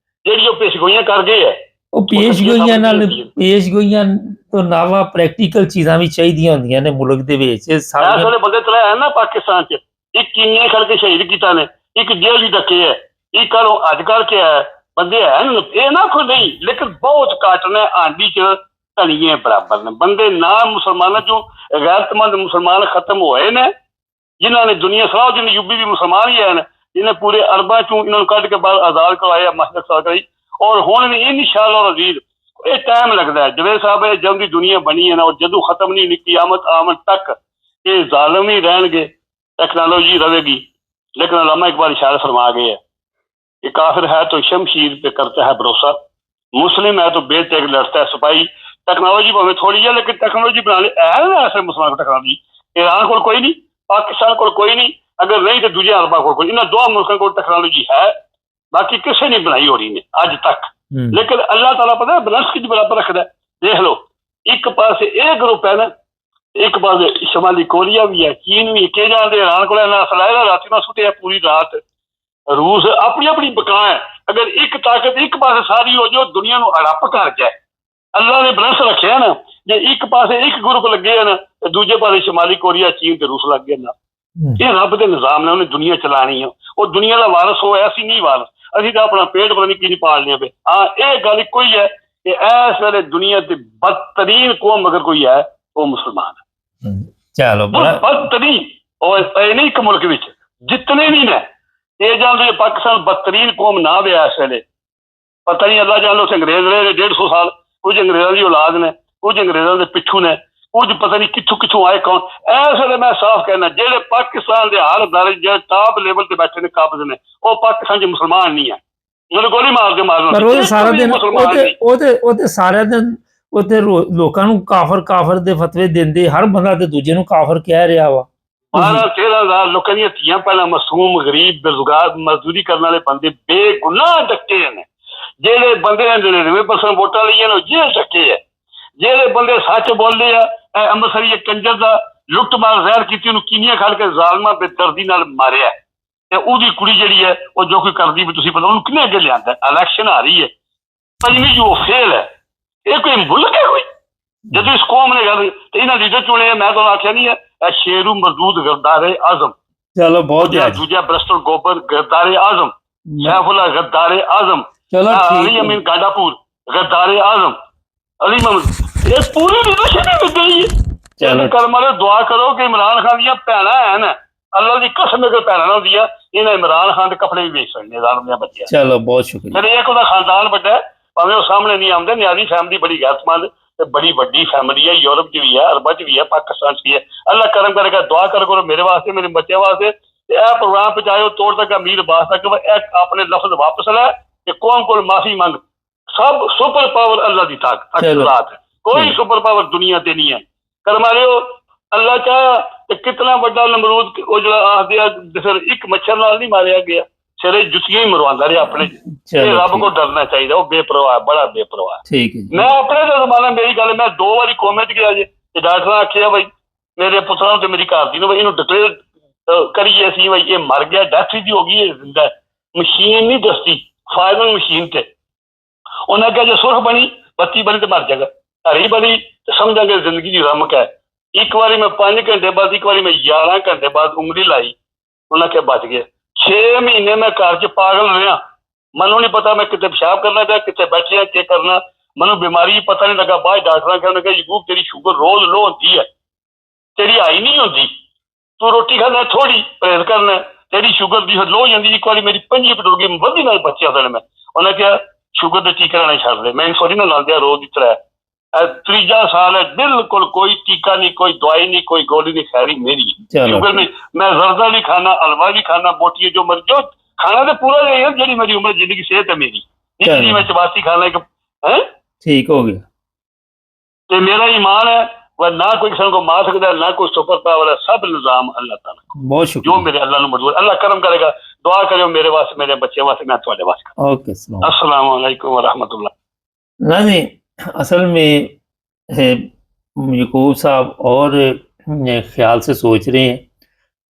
ਜਿਹੜੀ ਉਹ ਪੇਸ਼ਗੋਈਆਂ ਕਰ ਗਏ ਹੈ, ਉਹ ਪੇਸ਼ਗੋਈਆਂ ਤੋਂ ਇਲਾਵਾ ਪ੍ਰੈਕਟੀਕਲ ਚੀਜ਼ਾਂ ਵੀ ਚਾਹੀਦੀਆਂ ਹੁੰਦੀਆਂ ਨੇ ਮੁਲਕ ਦੇ ਵਿੱਚ। ਸਾਰੇ ਬੰਦੇ ਤਲੇ ਹੈ ਨਾ ਪਾਕਿਸਤਾਨ 'ਚ, ਇੱਕ ਕਿੰਨੇ ਖਲਕੇ ਸ਼ਹੀਦ ਕੀਤਾ ਨੇ, ਇੱਕ ਜੇਲ੍ਹ ਦੀ ਧੱਕੇ ਹੈ, ਇੱਕ ਅੱਜ ਕੱਲ੍ਹ ਕਿਹਾ ਹੈ ਬੰਦੇ ਹੈ ਇਹ ਨਾ ਕੋਈ ਨਹੀਂ, ਲੇਕਿਨ ਬਹੁਤ ਘੱਟ ਨੇ। ਆਂਡੀ 'ਚ ਧਨੀਏ ਬਰਾਬਰ ਨੇ ਬੰਦੇ ਨਾ। ਮੁਸਲਮਾਨਾਂ 'ਚੋਂ ਗੈਰਤਮੰਦ ਮੁਸਲਮਾਨ ਖਤਮ ਹੋਏ ਨੇ, ਜਿਨ੍ਹਾਂ ਨੇ ਦੁਨੀਆ ਸਲਾਹ ਜਿੰਨੇ ਯੂਬੀ ਵੀ ਮੁਸਲਮਾਨ ਹੀ ਆਏ ਨੇ, ਜਿਹਨੇ ਪੂਰੇ ਅਰਬਾਂ 'ਚੋਂ ਇਹਨਾਂ ਨੂੰ ਕੱਢ ਕੇ ਬਾਹਰ ਆਜ਼ਾਦ ਕਰਵਾਇਆ, ਮਸਜਿਦ ਸਾਫ਼ ਕਰਾਈ। ਔਰ ਹੁਣ ਵੀ ਇਨਸ਼ਾਅੱਲਾਹ ਅਜ਼ੀਜ਼ ਇਹ ਟਾਈਮ ਲੱਗਦਾ ਹੈ। ਜਵੇਦ ਸਾਹਿਬ ਇਹ ਜਦੋਂ ਦੀ ਦੁਨੀਆ ਬਣੀ ਹੈ ਨਾ, ਉਹ ਜਦੋਂ ਖਤਮ ਨਹੀਂ, ਕਿਆਮਤ ਆਮਦ ਤੱਕ ਇਹ ਜ਼ਾਲਮ ਹੀ ਰਹਿਣਗੇ, ਟੈਕਨੋਲੋਜੀ ਰਹੇਗੀ। ਲੇਕਿਨ ਅਲਾਮਾ ਇਕਬਾਲ ਇਸ਼ਾਰਾ ਫਰਮਾ ਗਏ ਹੈ कि काफिर है तो शमशीर पे करता है भरोसा, मुस्लिम है तो बेतेग लड़ता है सिपाही। टेक्नोलॉजी भावें थोड़ी है लेकिन टेक्नोलॉजी बना ले है ना ऐसे मुसलमान को टेक्नोलॉजी। ईरान को कोई नहीं, पाकिस्तान को कोई नहीं, अगर नहीं तो दूजे अरबा को कोई। इन्होंने दो मुल्कों को टेक्नोलॉजी है, बाकी किसी ने बनाई हो रही ने अज तक। लेकिन अल्लाह ताला पता है बैलेंस किस बराबर रखता है। देख लो, एक पास एक ग्रुप है ना, एक पास शमाली कोरिया भी है, चीन भी के जाते ईरान को असलाया रात ना सुटे पूरी रात। रूस अपनी अपनी बका है। अगर एक ताकत एक पास सारी हो जो दुनिया को हड़प कर जाए, अल्लाह ने बैलेंस रखे ना। जे एक पास एक ग्रुप लगे है ना, दूजे पास शमाली कोरिया चीन ते रूस लग गए ना। ये रब के निजाम ने उन्हें दुनिया चलानी है। वो दुनिया का वारस हो, ऐसी नहीं वारस। अभी तो अपना पेट पता नहीं की पालने पे। हाँ, ये गल कोई है कि इस वेले दुनिया की बदतरीन कौम अगर कोई है वो मुसलमान है। चलो बदतरीन और नहीं एक मुल्क विच जितने भी ने ये जानते पाकिस्तान बदतरीन कौम ना वे इस वेले। पता नहीं अल्लाह जान उस अंग्रेज रहे 150 साल, कुछ अंग्रेजों की औलाद ने, कुछ अंग्रेजों के पिछू ने, कुछ पता नहीं कितों कितों आए कौन। इस वेले मैं साफ कहना जेडे पाकिस्तान के हाल दारे जो टॉप लेवल से बैठे ने काबज ने वो पाकिस्तान के मुसलमान नहीं है। मेरे गोली मार के मारना ਪਰ ਉਹ ਸਾਰਾ ਦਿਨ ਉਹਦੇ ਸਾਰਾ ਦਿਨ ਉੱਥੇ ਲੋਕਾਂ ਨੂੰ ਕਾਫਰ ਦੇ ਫਤਵੇ ਦਿੰਦੇ, ਹਰ ਬੰਦਾ ਤੇ ਦੂਜੇ ਨੂੰ ਕਾਫਰ ਕਹਿ ਰਿਹਾ ਵਾ। 12-13,000 ਲੋਕਾਂ ਦੀਆਂ ਧੀਆਂ ਪਹਿਲਾਂ ਮਾਸੂਮ ਗਰੀਬ ਬੇਰੁਜ਼ਗਾਰ ਮਜ਼ਦੂਰੀ ਕਰਨ ਵਾਲੇ ਬੰਦੇ ਬੇਗੁਨਾਹ ਡੱਕੇ ਨੇ। ਜਿਹੜੇ ਬੰਦੇ ਨੇ 99% ਵੋਟਾਂ ਲਈਆਂ ਨੇ ਜੇਲ੍ਹ ਡੱਕੇ ਹੈ। ਜਿਹੜੇ ਬੰਦੇ ਸੱਚ ਬੋਲਦੇ ਆ ਅੰਮ੍ਰਿਤਸਰੀ ਕੰਜਰ ਦਾ ਲੁੱਟ ਮਾਰ ਜ਼ਹਿਰ ਕੀਤੀ, ਉਹਨੂੰ ਕੀਨੀਆਂ ਖਾ ਕੇ ਜ਼ਾਲਮਾਂ ਬੇਦਰਦੀ ਨਾਲ ਮਾਰਿਆ ਤੇ ਉਹਦੀ ਕੁੜੀ ਜਿਹੜੀ ਹੈ ਉਹ ਜੋ ਕੋਈ ਕਰਦੀ ਵੀ ਤੁਸੀਂ ਪਤਾ ਉਹਨੂੰ ਕਿੰਨੇ ਅੱਗੇ ਲਿਆਂਦਾ। ਇਲੈਕਸ਼ਨ ਆ ਰਹੀ ਹੈ, ਪੰਜਵੀਂ ਜੋ ਫੇਲ ਹੈ। ਇਹ ਕੋਈ ਮੁਲਕ ਹੈ ਕੋਈ? ਜਦੋਂ ਇਸ ਕੌਮ ਨੇ ਗੱਲ ਤੇ ਇਹਨਾਂ ਲੀਡਰ ਚੁਣੇ, ਮੈਂ ਤੁਹਾਨੂੰ ਆਖਿਆ ਨਹੀਂ ਹੈ ਸ਼ੇਰੂ ਮਰਦੂਦ ਗਰਦਾਰੇ ਆਜ਼ਮ। ਚਲੋ ਬਹੁਤ ਦੂਜਾ ਬ੍ਰਸਟਰ ਗੋਬਰ ਗਰਦਾਰੇ ਆਜ਼ਮ, ਸੈਫੁल्ला गद्दारे आजम, अली अमीन गाडापुर गद्दारे आजम, अली मोहम्मद, ये पूरी लीडरशिप मिल गई है। कर्म वाले दुआ करो कि इमरान खान दी भैन है ना, अल्लाह की कसम अगर भैन ना होंदियां इन्हें इमरान खान के कपड़े भी बेच सकते हैं बच्चे। चलो बहुत शुक्रिया। फिर एक उहदा खानदान बड़ा है, भावें वो सामने नहीं आते। न्याजी फैमिली बड़ी गैरतमंद ते बड़ी वड्डी फैमिली है, यूरोप च भी है, अरबा च भी है, पाकिस्तान च भी है। अल्लाह करम करेगा, दुआ करो मेरे वास्ते, मेरे बच्चे वास्ते। प्रोग्राम पहुंचाओ तोड़ तक अमीर बास तक अपने लफ्ज वापस लै कि कौम को माफी मंग। सब सुपर पावर अल्लाह की ताकत है, कोई सुपर पावर दुनिया ते नहीं है। कर्मा लियो अल्लाह चाह ते कितना बड़ा नमरूद वो जो आखदे एक मच्छर नाल नहीं मारिया गया, सिरे जुतियां ही मरवांदा रहा अपने। रब को डरना चाहिए, वो बेपरवाह, बड़ा बेपरवाह। मैं अपने जमाना मेरी गल मैं 2 बारी कोमे च गया जे, डॉक्टर ने आखिया भाई मेरे पुत्रा ते मेरी घर दी इनू डिक्लेयर करिए असी भाई ये मर गया, डेथ ही हो गई, ये जिंदा है। मशीन नहीं दसती, फायरल मशीन ते उन्हें क्या जो सुरख बनी बत्ती बनी तो मर जाएगा, हरी बनी तो समझांगे जिंदगी की रमक है। एक बारी मैं 5 घंटे बाद, एक बारी मैं 11 घंटे बाद उंगली लाई, उन्हें क्या बच गया। 6 महीने मैं घर च पागल रहा, मनु नहीं पता मैं कितने पेशाब करना चाहे, कितने बैठे क्या करना, मनु बीमारी पता नहीं लगा। बाद डॉक्टर ने कहा यूब तेरी शुगर रोज लो होती है, तेरी हाई नहीं होती, तू रोटी खाना थोड़ी परहेज करना, तेरी शुगर दी लो हो जाती। एक बार मेरी 5 टुट गई, वधी नाल बच्चे थे मैं, उन्हें क्या शुगर के टीके लाने छड़ दे। मैं इंसुलिन लांदे रोज 3 साल है, बिल्कुल कोई टीका नहीं, कोई दवाई नहीं, कोई गोली नहीं, खैरी मेरी शुगर में। मैं जर्दा भी खाना, हलवा भी खाना, बोटी जो मर्जी जो खाना तो पूरा नहीं है, जी मेरी उम्र जिंदगी सेहत है मेरी नहीं। मैं चपाती खाना एक है ठीक हो गया। तो मेरा ईमान है वह ना कोई किसी को मार सकता है, ना कोई सुपर पावर है, सब निजाम अल्लाह ताला का। बहुत शुक्रिया। जो मेरे अल्लाह ने मंजूर, अल्लाह करम करेगा। दुआ करो मेरे वास्ते, मेरे बच्चे वास्ते, मैं तुम्हारे वास्ते। ओके, अस्सलाम वालेकुम व रहमतुल्लाह। नहीं, असल में यकूब साहब और ख्याल से सोच रहे हैं।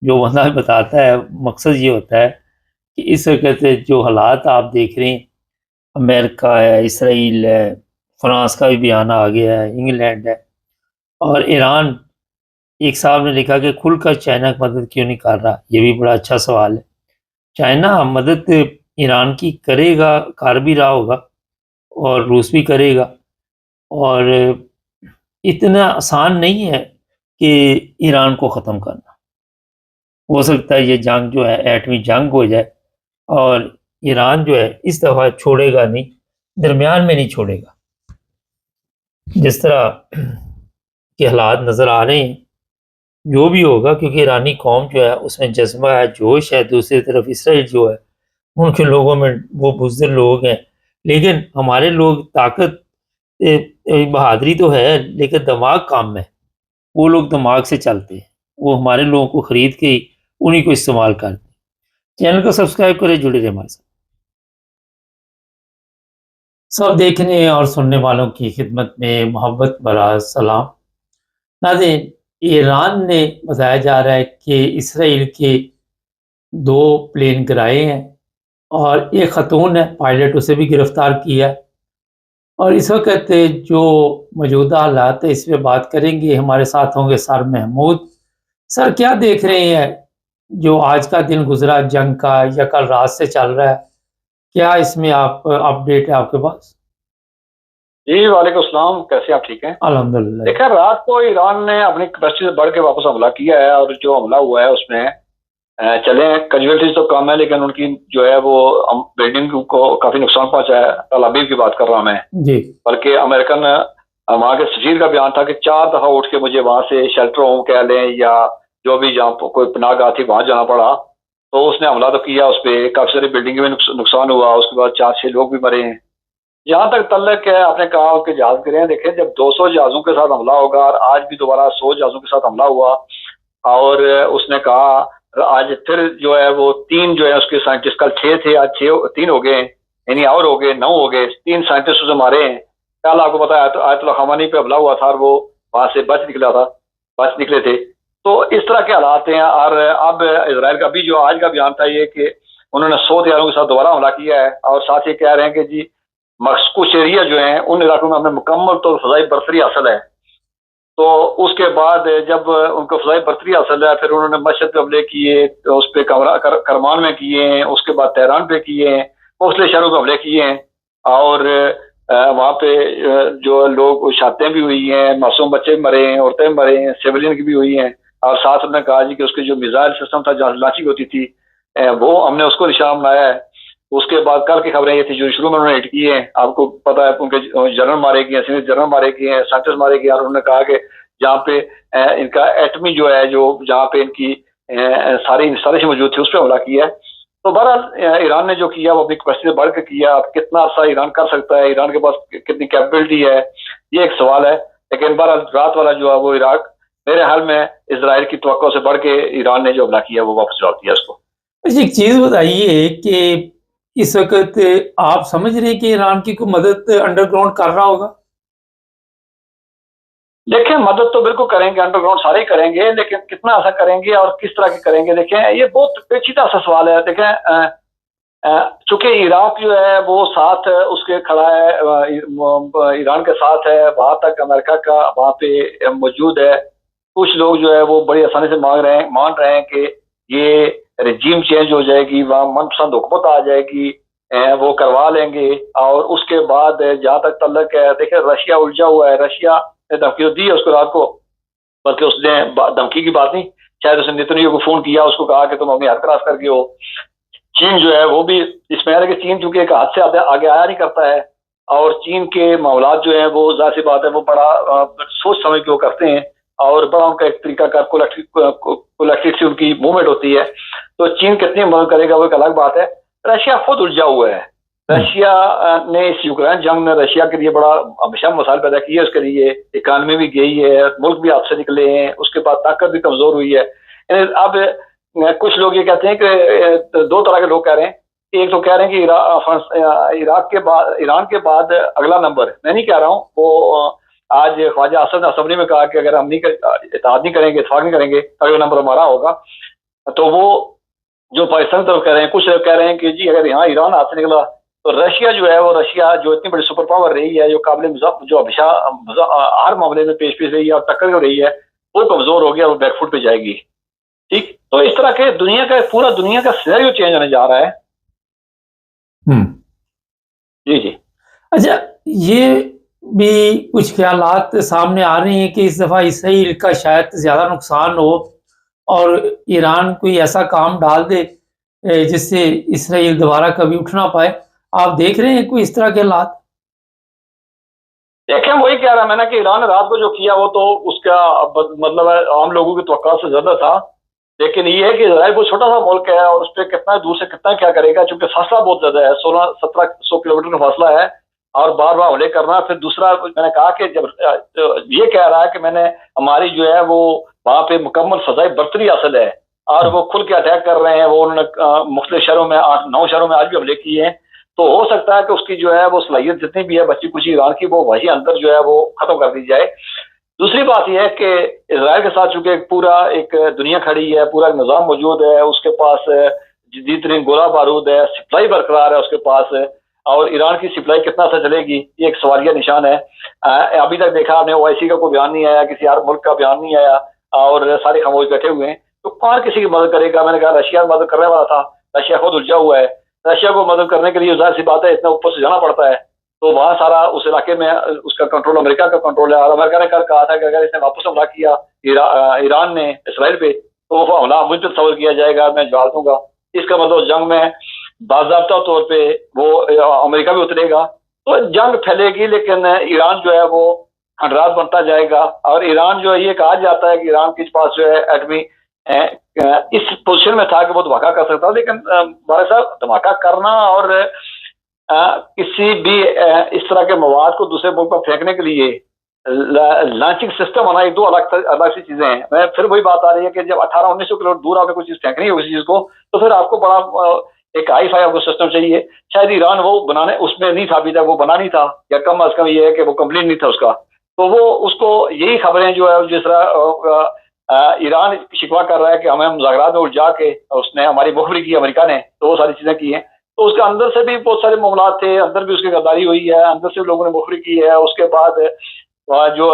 जो बंदा बताता है मकसद ये होता है कि इस वक्त जो हालात आप देख रहे हैं, अमेरिका है, इसराइल है, फ्रांस का भी बयान आ गया है, इंग्लैंड है और ईरान। एक साहब ने लिखा कि खुलकर चाइना की मदद क्यों नहीं कर रहा। ये भी बड़ा अच्छा सवाल है। चाइना मदद ईरान की करेगा, कर भी रहा होगा और रूस भी करेगा, और इतना आसान नहीं है कि ईरान को ख़त्म करना। हो सकता है ये जंग जो है एटमी जंग हो जाए और ईरान जो है इस दफ़ा छोड़ेगा नहीं, दरमियान में नहीं छोड़ेगा। जिस तरह के हालात नज़र आ रहे हैं, जो भी होगा, क्योंकि ईरानी कौम जो है उसमें जज्बा है, जोश है। दूसरी तरफ इसराइल जो है उनके लोगों में वो बुज़दिल लोग हैं, लेकिन हमारे लोग ताकत बहादुरी तो है लेकिन दिमाग कम है। वो लोग दिमाग से चलते हैं, वो हमारे लोगों को खरीद के ही उन्हीं को इस्तेमाल करते हैं। चैनल को सब्सक्राइब करें, जुड़े रहे हमारे साथ। सब देखने और सुनने वालों की खिदमत में मोहब्बत भरा सलाम। नाज़रीन, ईरान ने बताया जा रहा है कि इसराइल के 2 प्लेन गिराए हैं और एक ख़तून है पायलट, उसे भी गिरफ्तार किया है। और इस वक़्त जो मौजूदा हालात है इस पे बात करेंगे। हमारे साथ होंगे सर महमूद। सर, क्या देख रहे हैं जो आज का दिन गुज़रा जंग का या कल रात से चल रहा है, क्या इसमें आप अपडेट है आपके पास? जी, वालेकुम सलाम। कैसे आप? ठीक हैं? अल्हम्दुलिल्लाह। देखिए, रात को ईरान ने अपनी कैपेसिटी से बढ़ के वापस हमला किया है और जो हमला हुआ है उसमें चले कैजुअलिटीज तो कम है लेकिन उनकी जो है वो बिल्डिंग को काफी नुकसान पहुंचा है। तल अवीव की बात कर रहा हूं मैं जी। बल्कि अमेरिकन वहाँ के सफीर का बयान था कि 4 दफा उठ के मुझे वहां से शेल्टर होम कह लें या जो भी जहाँ कोई पनाहगाह थी वहां जाना पड़ा। तो उसने हमला तो किया, उस पर काफी सारी बिल्डिंग में नुकसान हुआ, उसके बाद 4-6 लोग भी मरे हैं। जहां तक तल्लक है, आपने कहा कि जहाज गिरे हैं। देखें, जब 200 जहाजों के साथ हमला होगा और आज भी दोबारा 100 जहाजों के साथ हमला हुआ और उसने कहा आज फिर जो है वो 3 जो है उसके साइंटिस्ट, कल 6 थे, आज 3 हो गए, यानी और हो गए 9 हो गए। 3 साइंटिस्ट उसे मारे हैं। कल आपको पता है तो आयतुल्लाह खमेनी पे हमला हुआ था और वो वहां से बच निकले थे। तो इस तरह के हालात हैं। और अब इसराइल का भी जो आज का बयान था ये कि उन्होंने 100 तैयारों के साथ दोबारा हमला किया है और साथ ही कह रहे हैं कि जी कुछ एरिया जो हैं उन इलाकों में हमें मुकम्मल तो फजाई बर्तरी हासिल है। तो उसके बाद जब उनको फजाई बर्तरी हासिल है फिर उन्होंने मशहद पे हमले किए, तो उस पर करमान में किए हैं, उसके बाद तेहरान पे किए हैं, मुख्तलिफ शहरों पे हमले किए हैं। और वहाँ पे जो लोग शहादतें भी हुई हैं, मासूम बच्चे भी मरे हैं, औरतें भी मरे हैं, सिविलियन की भी हुई हैं। और साथ उन्होंने कहा जी कि उसके जो मिसाइल सिस्टम था जहाँ लॉन्चिंग होती थी वो हमने उसको निशाना बनाया है। उसके बाद कल की खबरें ये थी जो शुरू में उन्होंने हिट की है, आपको पता है उनके जनरल मारे गए हैं, सीनियर जनरल मारे गए हैं, साइंटिस्ट मारे गए हैं। और उन्होंने कहा कि जहाँ पे इनका एटमी जो है जो जहाँ पे इनकी सारी इंस्टॉलेशन मौजूद थी उस पर हमला किया है। तो बहरहाल ईरान ने जो किया वो अपनी कैपेसिटी से बढ़ के किया। अब कितना अर्सा ईरान कर सकता है, ईरान के पास कितनी कैपेबिलिटी है, ये एक सवाल है। लेकिन बहरहाल रात वाला जो है वो इराक, मेरे हाल में इसराइल की तवक्को से बढ़ के ईरान ने जो हमला किया वो वापस जवाब दिया उसको। अच्छा, एक चीज़ बताइए कि इस वक़्त आप समझ रहे हैं कि ईरान की कोई मदद अंडरग्राउंड कर रहा होगा? देखें, मदद तो बिल्कुल करेंगे, अंडरग्राउंड सारे ही करेंगे, लेकिन कितना ऐसा करेंगे और किस तरह की करेंगे, देखें ये बहुत पेचीदा सा सवाल है। देखें, चूंकि इराक जो है वो साथ उसके खड़ा है, ईरान के साथ है, वहां तक अमेरिका का वहां पे मौजूद है। कुछ लोग जो है वो बड़ी आसानी से मान रहे हैं कि ये रिजीम चेंज हो जाएगी, वहां मनपसंद हुकूमत आ जाएगी, वो करवा लेंगे। और उसके बाद जहां तक तल्लक है, देखिए रशिया उलझा हुआ है। रशिया ने धमकी तो दी है उसको रात को, बल्कि उसने धमकी की बात नहीं, शायद उसने नेतन्याहू को फोन किया, उसको कहा कि तुम अपनी हद क्रॉस कर गए हो। चीन जो है वो भी इसमें है कि चीन चूंकि एक हाथ से आगे आया नहीं करता है और चीन के मामलात जो है वो जाहिर सी बात है वो बड़ा सोच समझ के वो करते हैं और बड़ा उनका एक तरीका का कोलेक्टिव से उनकी मूवमेंट होती है। तो चीन कितनी मदद करेगा वो एक अलग बात है। रशिया खुद उलझा हुआ है। रशिया ने इस यूक्रेन जंग में रशिया के लिए बड़ा हमेशा मसाइल पैदा किए, उसके लिए इकानमी भी गई है, मुल्क भी आपसे निकले हैं, उसके बाद ताकत भी कमजोर हुई है। अब कुछ लोग ये कहते हैं कि 2 तरह के लोग कह रहे हैं। एक तो कह रहे हैं कि इराक के बाद, ईरान के बाद अगला नंबर, मैं नहीं कह रहा हूँ, वो आज ख्वाजा असद ने असेंबली में कहा कि अगर हम इत्तेहाद नहीं करेंगे, इत्तेफाक नहीं करेंगे, अगला नंबर हमारा होगा। तो वो जो पाकिस्तान तरफ कह रहे हैं, कुछ लोग कह रहे हैं कि जी अगर यहाँ ईरान हाथ से निकला तो रशिया जो है वो रशिया जो इतनी बड़ी सुपर पावर रही है, जो काबिल जो हमेशा हर मामले में पेश रही है और टक्कर रही है, वो कमजोर हो गया, वो बैकफुट पे जाएगी। ठीक, तो इस तरह के पूरा दुनिया का सिनेरियो चेंज होने जा रहा है। जी जी। अच्छा, ये भी कुछ ख्यालात सामने आ रहे हैं कि इस दफ़ा इसराइल का शायद ज़्यादा नुकसान हो और ईरान कोई ऐसा काम डाल दे जिससे इसराइल दोबारा कभी उठ ना पाए। आप देख रहे हैं कोई इस तरह के हालात? देखें, वही कह रहा है मैंने कि ईरान ने रात को जो किया वो तो उसका मतलब है आम लोगों की तवक्को से ज्यादा था। लेकिन ये है कि इजराइल वो छोटा सा मुल्क है और उस पर कितना दूर से कितना क्या करेगा, क्योंकि फासला बहुत ज्यादा है, 16-1700 किलोमीटर का फासला है, और बार बार हमले करना। फिर दूसरा मैंने कहा कि जब ये कह रहा है कि मैंने हमारी जो है वो वहां पे मुकम्मल फजाई बर्तरी हासिल है और वो खुल के अटैक कर रहे हैं, वो उन्होंने मुख्तलिफ शहरों में 8-9 शहरों में आज भी हमले किए हैं, तो हो सकता है कि उसकी जो है वो सलाहियत जितनी भी है बची कुछ ईरान की, वो वही अंदर जो है वो खत्म कर दी जाए। दूसरी बात यह है कि इसराइल के साथ चूंकि पूरा एक दुनिया खड़ी है, पूरा निज़ाम मौजूद है, उसके पास जदीद तरीन गोला बारूद है, सप्लाई बरकरार है उसके पास, और ईरान की सप्लाई कितना सा चलेगी ये एक सवालिया निशान है। अभी तक देखा आपने OIC का कोई बयान नहीं आया, किसी और मुल्क का बयान नहीं आया, और सारे खामोश बैठे हुए हैं, तो कौन किसी की मदद करेगा। मैंने कहा रशिया मदद करने वाला था, रशिया खुद उलझा हुआ है, रशिया को मदद करने के लिए जाहिर सी बात है इतना ऊपर से जाना पड़ता है, तो वहां सारा उस इलाके में उसका कंट्रोल अमेरिका का कंट्रोल है। और अमेरिका ने कल कहा था कि अगर इसने वापस हमला किया ईरान ने इसराइल पे, तो वो हमला मुझ पर सवाल किया जाएगा, मैं जवाब दूंगा। इसका मतलब जंग में बाज़ाब्ता तौर पे वो अमेरिका भी उतरेगा, तो जंग फैलेगी, लेकिन ईरान जो है वो खंडरात बनता जाएगा। और ईरान जो है, ये कहा जाता है कि ईरान के पास जो है एटमी इस पोजीशन में था कि वो धमाका कर सकता, लेकिन हमारे साथ धमाका करना और किसी भी इस तरह के मवाद को दूसरे मुल्क पर फेंकने के लिए लॉन्चिंग सिस्टम होना, एक दो अलग सी चीजें हैं। मैं फिर वही बात आ रही है कि जब 1800-1900 किलोमीटर दूर आपने कोई चीज फेंकनी है किसी चीज को, तो फिर आपको बड़ा एक हाई फाई आपको सिस्टम चाहिए। शायद ईरान वो बनाने उसमें नहीं था, अभी तक वो बना नहीं था, या कम अज कम ये है कि वो कंप्लीट नहीं था उसका, तो वो उसको यही खबरें जो है जिस तरह ईरान शिकवा कर रहा है कि हमें मुज़ाकरात में उलझा के उसने हमारी मुखबरी की अमेरिका ने, तो वो सारी चीजें की हैं, तो उसके अंदर से भी बहुत सारे मामला थे, अंदर भी उसकी गद्दारी हुई है, अंदर से लोगों ने मुखबरी की है। उसके बाद जो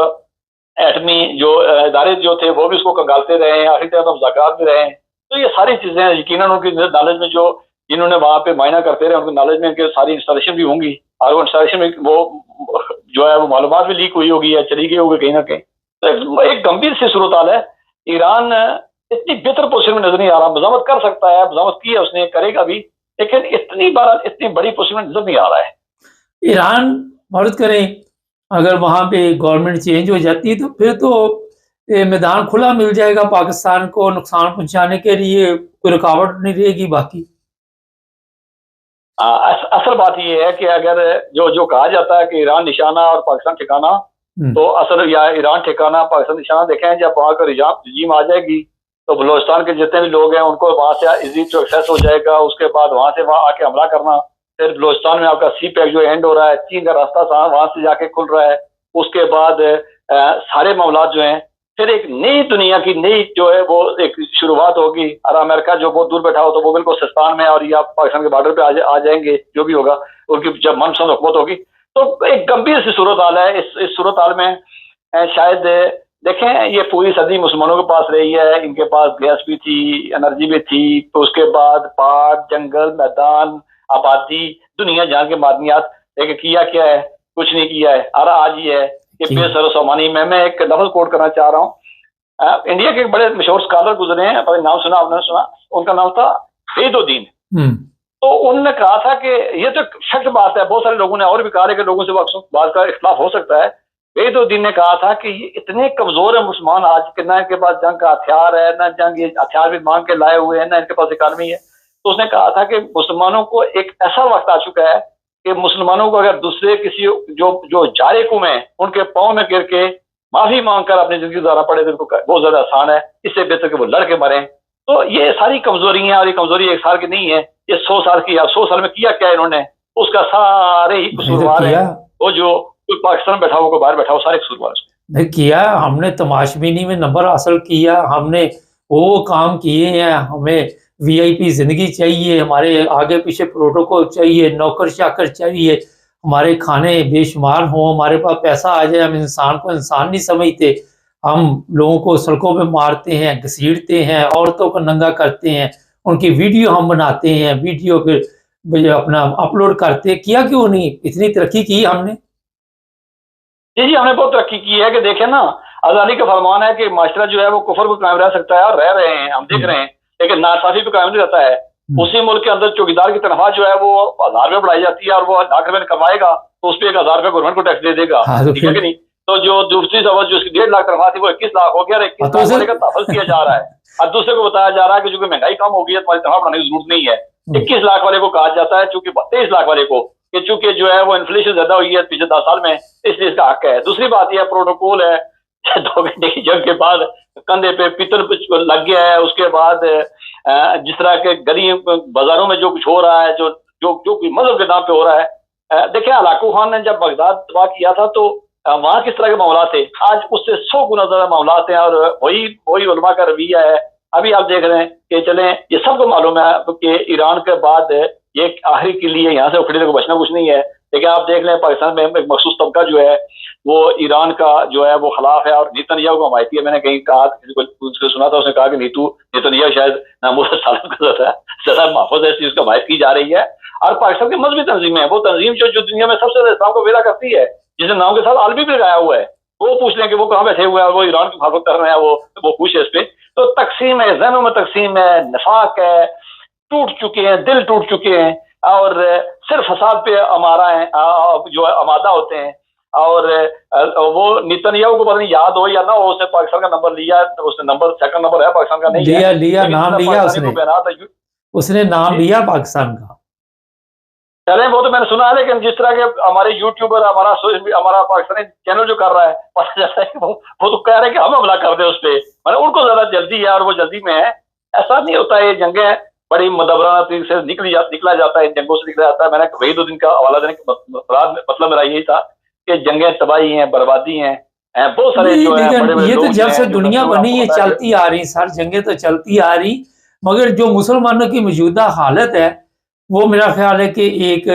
एटमी जो इदारे जो थे वो भी उसको कंगालते रहे हैं, आखिर तक मुज़ाकरात में रहे हैं। तो ये सारी चीजें यकीनन उनकी नॉलेज में, जो जिन्होंने वहां पे मायना करते रहे उनकी नॉलेज में इनके सारी इंस्टॉलेशन भी होंगी, और वो इंस्टॉलेशन में वो जो है वो मालूमात भी लीक हुई होगी या चली गई होगी कहीं ना कहीं। तो एक गंभीर सी सूरत हाल है। ईरान इतनी बेहतर पोजीशन में नजर नहीं आ रहा, मजामत कर सकता है, मजामत की है उसने, करेगा भी, लेकिन इतनी बड़ी पोजीशन में नजर नहीं आ रहा है। ईरान फर्ज करें अगर वहाँ पे गवर्नमेंट चेंज हो जाती है तो फिर तो मैदान खुला मिल जाएगा पाकिस्तान को नुकसान पहुंचाने के लिए, कोई रुकावट नहीं रहेगी बाकी। असल बात यह है कि अगर जो कहा जाता है कि ईरान निशाना और पाकिस्तान ठिकाना, तो असल या ईरान ठिकाना पाकिस्तान निशाना, देखें जब वहाँ का रजीम आ जाएगी तो बलोचिस्तान के जितने भी लोग हैं उनको वहाँ से इजी टू एक्सेस हो जाएगा। उसके बाद वहाँ से वहाँ आके हमला करना, फिर बलोचिस्तान में आपका सी पैक जो एंड हो रहा है, चीन का रास्ता वहाँ से जाके खुल रहा है। उसके बाद सारे मामला जो हैं, फिर एक नई दुनिया की नई जो है वो एक शुरुआत होगी। और अमेरिका जो बहुत दूर बैठा हो तो वो बिल्कुल सिस्तान में और या पाकिस्तान के बॉर्डर पे आ जाएंगे, जो भी होगा उनकी जब मनपसंद हुकूमत होगी। तो एक गंभीर सी सूरत हाल है। इस सूरत हाल में शायद देखें ये पूरी सदी मुसलमानों के पास रही है, इनके पास गैस भी थी, एनर्जी भी थी, तो उसके बाद पाक जंगल मैदान आबादी दुनिया जहाँ के मादनियात, लेकिन किया क्या है? कुछ नहीं किया है। और आज ये है कि बेसर सामानी में मैं एक लफ्ज कोट करना चाह रहा हूँ। इंडिया के एक बड़े मशहूर स्कॉलर गुजरे हैं, पता नाम सुना आपने? सुना? उनका नाम था फरीदुद्दीन। तो उन्होंने कहा था कि ये तो फैक्ट बात है, बहुत सारे लोगों ने और भी कहा है कि लोगों से बात का इख्तिलाफ हो सकता है। फरीदुद्दीन ने कहा था कि ये इतने कमजोर है मुसलमान आज के, ना इनके पास जंग का हथियार है, ना जंग ये हथियार भी मांग के लाए हुए हैं, ना इनके पास इकानमी है। तो उसने कहा था कि मुसलमानों को एक ऐसा वक्त आ चुका है कि मुसलमानों को अगर दूसरे किसी जो जारे कुम है उनके पाँव में गिर के माफी मांगकर अपनी जिंदगी गुजारना पड़े तो बहुत ज्यादा आसान है, इससे बेहतर कि वो लड़के मरे। तो ये सारी कमजोरी है, और ये कमजोरी एक साल की नहीं है, ये 100 साल की है। 100 साल में किया क्या इन्होंने? उसका सारे ही कसूरवार है, वो जो पाकिस्तान बैठा हुआ, बाहर बैठा हुआ, सारे कसूरवार नहीं किया। हमने तमाशबीनी में नंबर हासिल किया, हमने वो काम किए हैं, हमें VIP जिंदगी चाहिए, हमारे आगे पीछे प्रोटोकॉल चाहिए, नौकर चाकर चाहिए, हमारे खाने बेशुमार हो, हमारे पास पैसा आ जाए। हम इंसान को इंसान नहीं समझते, हम लोगों को सड़कों पे मारते हैं, घसीटते हैं, औरतों को नंगा करते हैं, उनकी वीडियो हम बनाते हैं, वीडियो फिर अपना अपलोड करते हैं। किया क्यों नहीं? इतनी तरक्की की हमने। जी हमने बहुत तरक्की की है कि देखें ना, आजादी का फरमान है कि माशरा जो है वो कुफर को कायम रह सकता है, और रह रहे हैं, हम देख रहे हैं, लेकिन नासाफी पे कायम नहीं रहता है। उसी मुल्क के अंदर चौकीदार की तनख्वाह जो है वो 1000 रुपये बढ़ाई जाती है, और वो लाख रुपये कमाएगा तो उस पर 1000 रुपये गवर्नमेंट को टैक्स दे देगा, ठीक है कि नहीं? तो जो दूसरी दफा जो उसकी 1.5 लाख तनख्वाह थी वो 21 लाख हो गया और 21 लाख वाले का तहफ़्फ़ुज़ किया जा रहा है। और दूसरे को बताया जा रहा है कि चूंकि महंगाई कम हो गई है तुम्हारी तनख्वाह बढ़ाने की जरूरत नहीं है। 21 लाख वाले को कहा जाता है, चूंकि 23 लाख वाले को, कि चूंकि जो है वो इन्फ्लेशन ज्यादा हुई है पिछले 10 साल में, इसलिए इसका हक है। दूसरी बात यह प्रोटोकॉल है 2 घंटे की जंग के बाद कंधे पे पितल लग गया है। उसके बाद जिस तरह के गली बाजारों में जो कुछ हो रहा है, जो जो जो मजहब के नाम पे हो रहा है। देखिए हलाकू खान ने जब बगदाद तबाह किया था तो वहां किस तरह के मामला थे, आज उससे 100 गुना ज्यादा मामला हैं और वही उलमा का रवैया है। अभी आप देख रहे हैं कि चलें, ये सबको मालूम है कि ईरान के बाद ये आखिरी के लिए यहाँ से उखड़ने को बचना कुछ नहीं है। लेकिन आप देख लें पाकिस्तान में एक मखसूस तबका जो है वो ईरान का जो है वो खिलाफ है और नेतन्याहू को हमायती है। मैंने कहीं कहा, किसी सुना था, उसने कहा कि नेतन्याहू शायद नामूर सालम का ज्यादा महफूज है, इस चीज का हमायत की जा रही है। और पाकिस्तान की मजहबी तंजीमें है, वो तंजीम जो दुनिया में सबसे ज्यादा इस्लाम को वेला करती है, जिसने नाम के साथ आलमी भी लगाया हुआ है, वो पूछ लें कि वो कहाँ बैठे हुए हैं, वो ईरान की मुखालफत कर रहे हैं, वो पूछ है इस पे। तो तकसीम है, जहनों में तकसीम है, नफाक है, टूट चुके हैं, दिल टूट चुके हैं और सिर्फ फसाद पे अमारा है, जो है अमादा होते हैं। और वो नेतन्याहू को पता नहीं याद हो या ना हो, उसने पाकिस्तान का नंबर लिया, उसने नंबर सेकंड नंबर है पाकिस्तान का, नहीं लिया नाम लिया उसने नाम लिया पाकिस्तान का। चले वो तो मैंने सुना है, लेकिन जिस तरह के हमारे यूट्यूबर हमारा पाकिस्तानी चैनल जो कर रहा है, पता चलता है कि वो तो कह रहे हैं कि हम हमला कर दे उस पर, मैंने उनको ज्यादा जल्दी है और वो जल्दी में है। ऐसा नहीं होता है, ये जंगें बड़ी मदबराना तरीके से निकला जाता है, इन जंगों से निकला जाता है। मैंने वही 2 दिन का हवाला देने का मतलब मेरा यही था कि जंगें तबाही हैं, बर्बादी हैं, बहुत सारे जो है ये तो जब से दुनिया बनी है चलती आ रही, सर जंगें तो चलती आ रही, मगर जो मुसलमानों की मौजूदा हालत है वो मेरा ख्याल है कि एक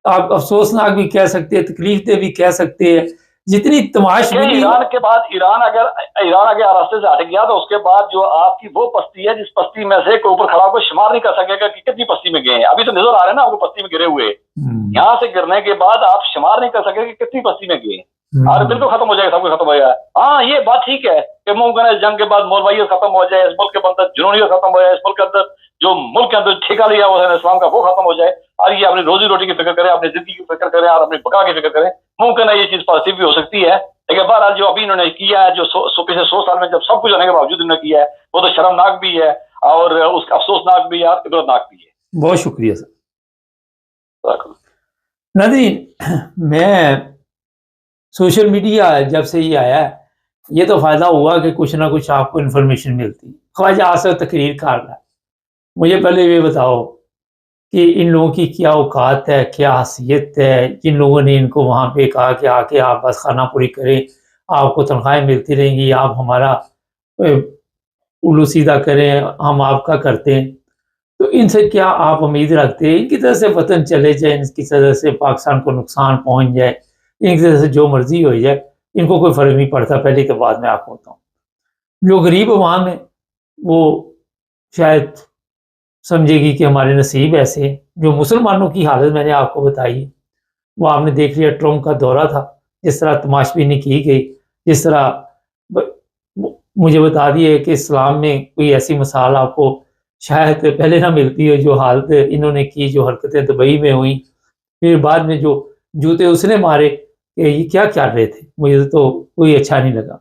आप अफसोसनाक भी कह सकते हैं, तकलीफ दे भी कह सकते हैं। जितनी तमाशबीनी ईरान के बाद ईरान अगर रास्ते से हट गया तो उसके बाद जो आपकी वो पस्ती है जिस पस्ती में से कोई ऊपर खड़ा होकर शुमार नहीं कर सकेगा कि कितनी पस्ती में गए हैं। अभी तो नजर आ रहे हैं ना आपको पस्ती में गिरे हुए, यहाँ से गिरने के बाद आप शुमार नहीं कर सकेंगे कि कितनी पस्ती में गए। और बिल्कुल खत्म हो जाएगा, सब कुछ खत्म हो जाएगा। हाँ ये बात ठीक है कि मुमकिन है जंग के बाद मौलवाइयत खत्म हो जाए, इस मुल्क के अंदर जुनूनियत खत्म हो जाए, इस मुल्क के अंदर जो मुल्क के अंदर ठेका लिया हुआ है इस्लाम का वो खत्म हो जाए और ये अपनी रोजी रोटी की फिक्र करें, अपनी जिंदगी की फिक्र करें और अपनी बका की फिक्र करें। मुमकिन है ये चीज पॉजिटिव भी हो सकती है, लेकिन बहरहाल जो अभी इन्होंने किया है, जो पिछले 100 साल में जब सब कुछ होने के बावजूद इन्होंने किया है, वो तो शर्मनाक भी है और उसका अफसोसनाक भी है और इबरतनाक भी है। बहुत शुक्रिया सर। नाज़रीन, मैं सोशल मीडिया जब से ये आया है, ये तो फ़ायदा हुआ कि कुछ ना कुछ आपको इन्फॉर्मेशन मिलती। ख्वाजा आसफ तकरीर कर रहा है, मुझे पहले ये बताओ कि इन लोगों की क्या औकात है, क्या हैसियत है, जिन लोगों ने इनको वहाँ पे कहा कि आके आप बस खाना पूरी करें, आपको तनख्वाहें मिलती रहेंगी, आप हमारा उल्लू सीधा करें, हम आपका करते हैं। तो इनसे क्या आप उम्मीद रखते हैं? इनकी तरह से वतन चले जाए, इनकी तरह से पाकिस्तान को नुकसान पहुँच जाए, इनकी तरह से जो मर्जी हो जाए, इनको कोई फ़र्क नहीं पड़ता। पहली तो बात मैं आपको बताऊँ, जो गरीब अवाम है वो शायद समझेगी कि हमारे नसीब ऐसे हैं। जो मुसलमानों की हालत मैंने आपको बताई, वो आपने देख लिया, ट्रम्प का दौरा था, जिस तरह तमाशबीनी की गई, जिस तरह मुझे बता दिए कि इस्लाम में कोई ऐसी मिसाल आपको शायद पहले ना मिलती हो, जो हालत इन्होंने की, जो हरकतें दुबई में हुई, फिर बाद में जो जूते उसने मारे कि ये क्या कर रहे थे, मुझे तो कोई अच्छा नहीं लगा।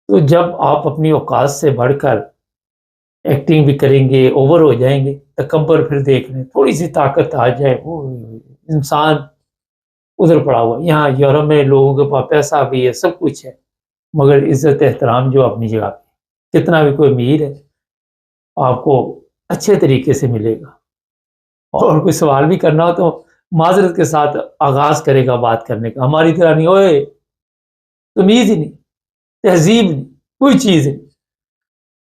तो जब आप अपनी औकात से बढ़कर एक्टिंग भी करेंगे, ओवर हो जाएंगे, तकब्बर फिर देख लें, थोड़ी सी ताकत आ जाए, वो इंसान उधर पड़ा हुआ। यहाँ यूरोप में लोगों के पास पैसा भी है, सब कुछ है, मगर इज्जत एहतराम जो अपनी जगह पे, कितना भी कोई अमीर है आपको अच्छे तरीके से मिलेगा। और कोई सवाल भी करना हो तो माजरत के साथ आगाज़ करेगा बात करने का, हमारी तरह नहीं, ओए तमीज़ ही नहीं, तहजीब नहीं, कोई चीज़ नहीं।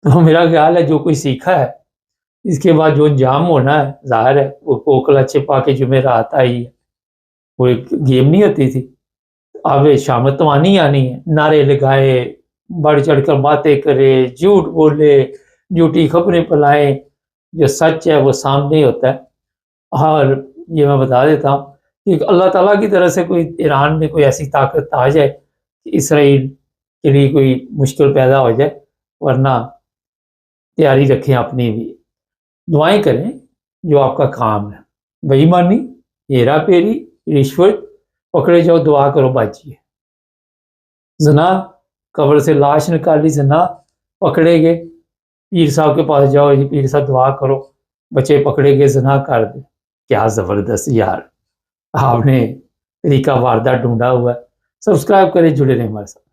तो मेरा ख्याल है जो कोई सीखा है, इसके बाद जो अंजाम होना है, ज़ाहिर है वो कोकला छिपा के जुमेरात आई है, वो एक गेम नहीं होती थी। अब शामत तो आनी है, नारे लगाए, बढ़ चढ़ कर बातें करे, झूठ बोले, झूठी खबरें फैलाए, जो सच है वो सामने होता है। और ये मैं बता देता हूँ कि अल्लाह ताला की तरफ से कोई ईरान में कोई ऐसी ताकत आ जाए कि इसराइल के लिए कोई मुश्किल पैदा हो जाए, वरना तैयारी रखें अपनी भी, दुआएं करें जो आपका काम है। बेईमानी, हेरा फेरी, रिश्वत, पकड़े जाओ, दुआ करो, बाजिए। जना कब्र से लाश निकाली, जना पकड़े गए, पीर साहब के पास जाओ जी पीर साहब दुआ करो, बच्चे पकड़े गए, जना कर दे। क्या ज़बरदस्त यार, आपने तरीका वारदात ढूंढा हुआ है। सब्सक्राइब करें, जुड़े रहें हमारे साथ।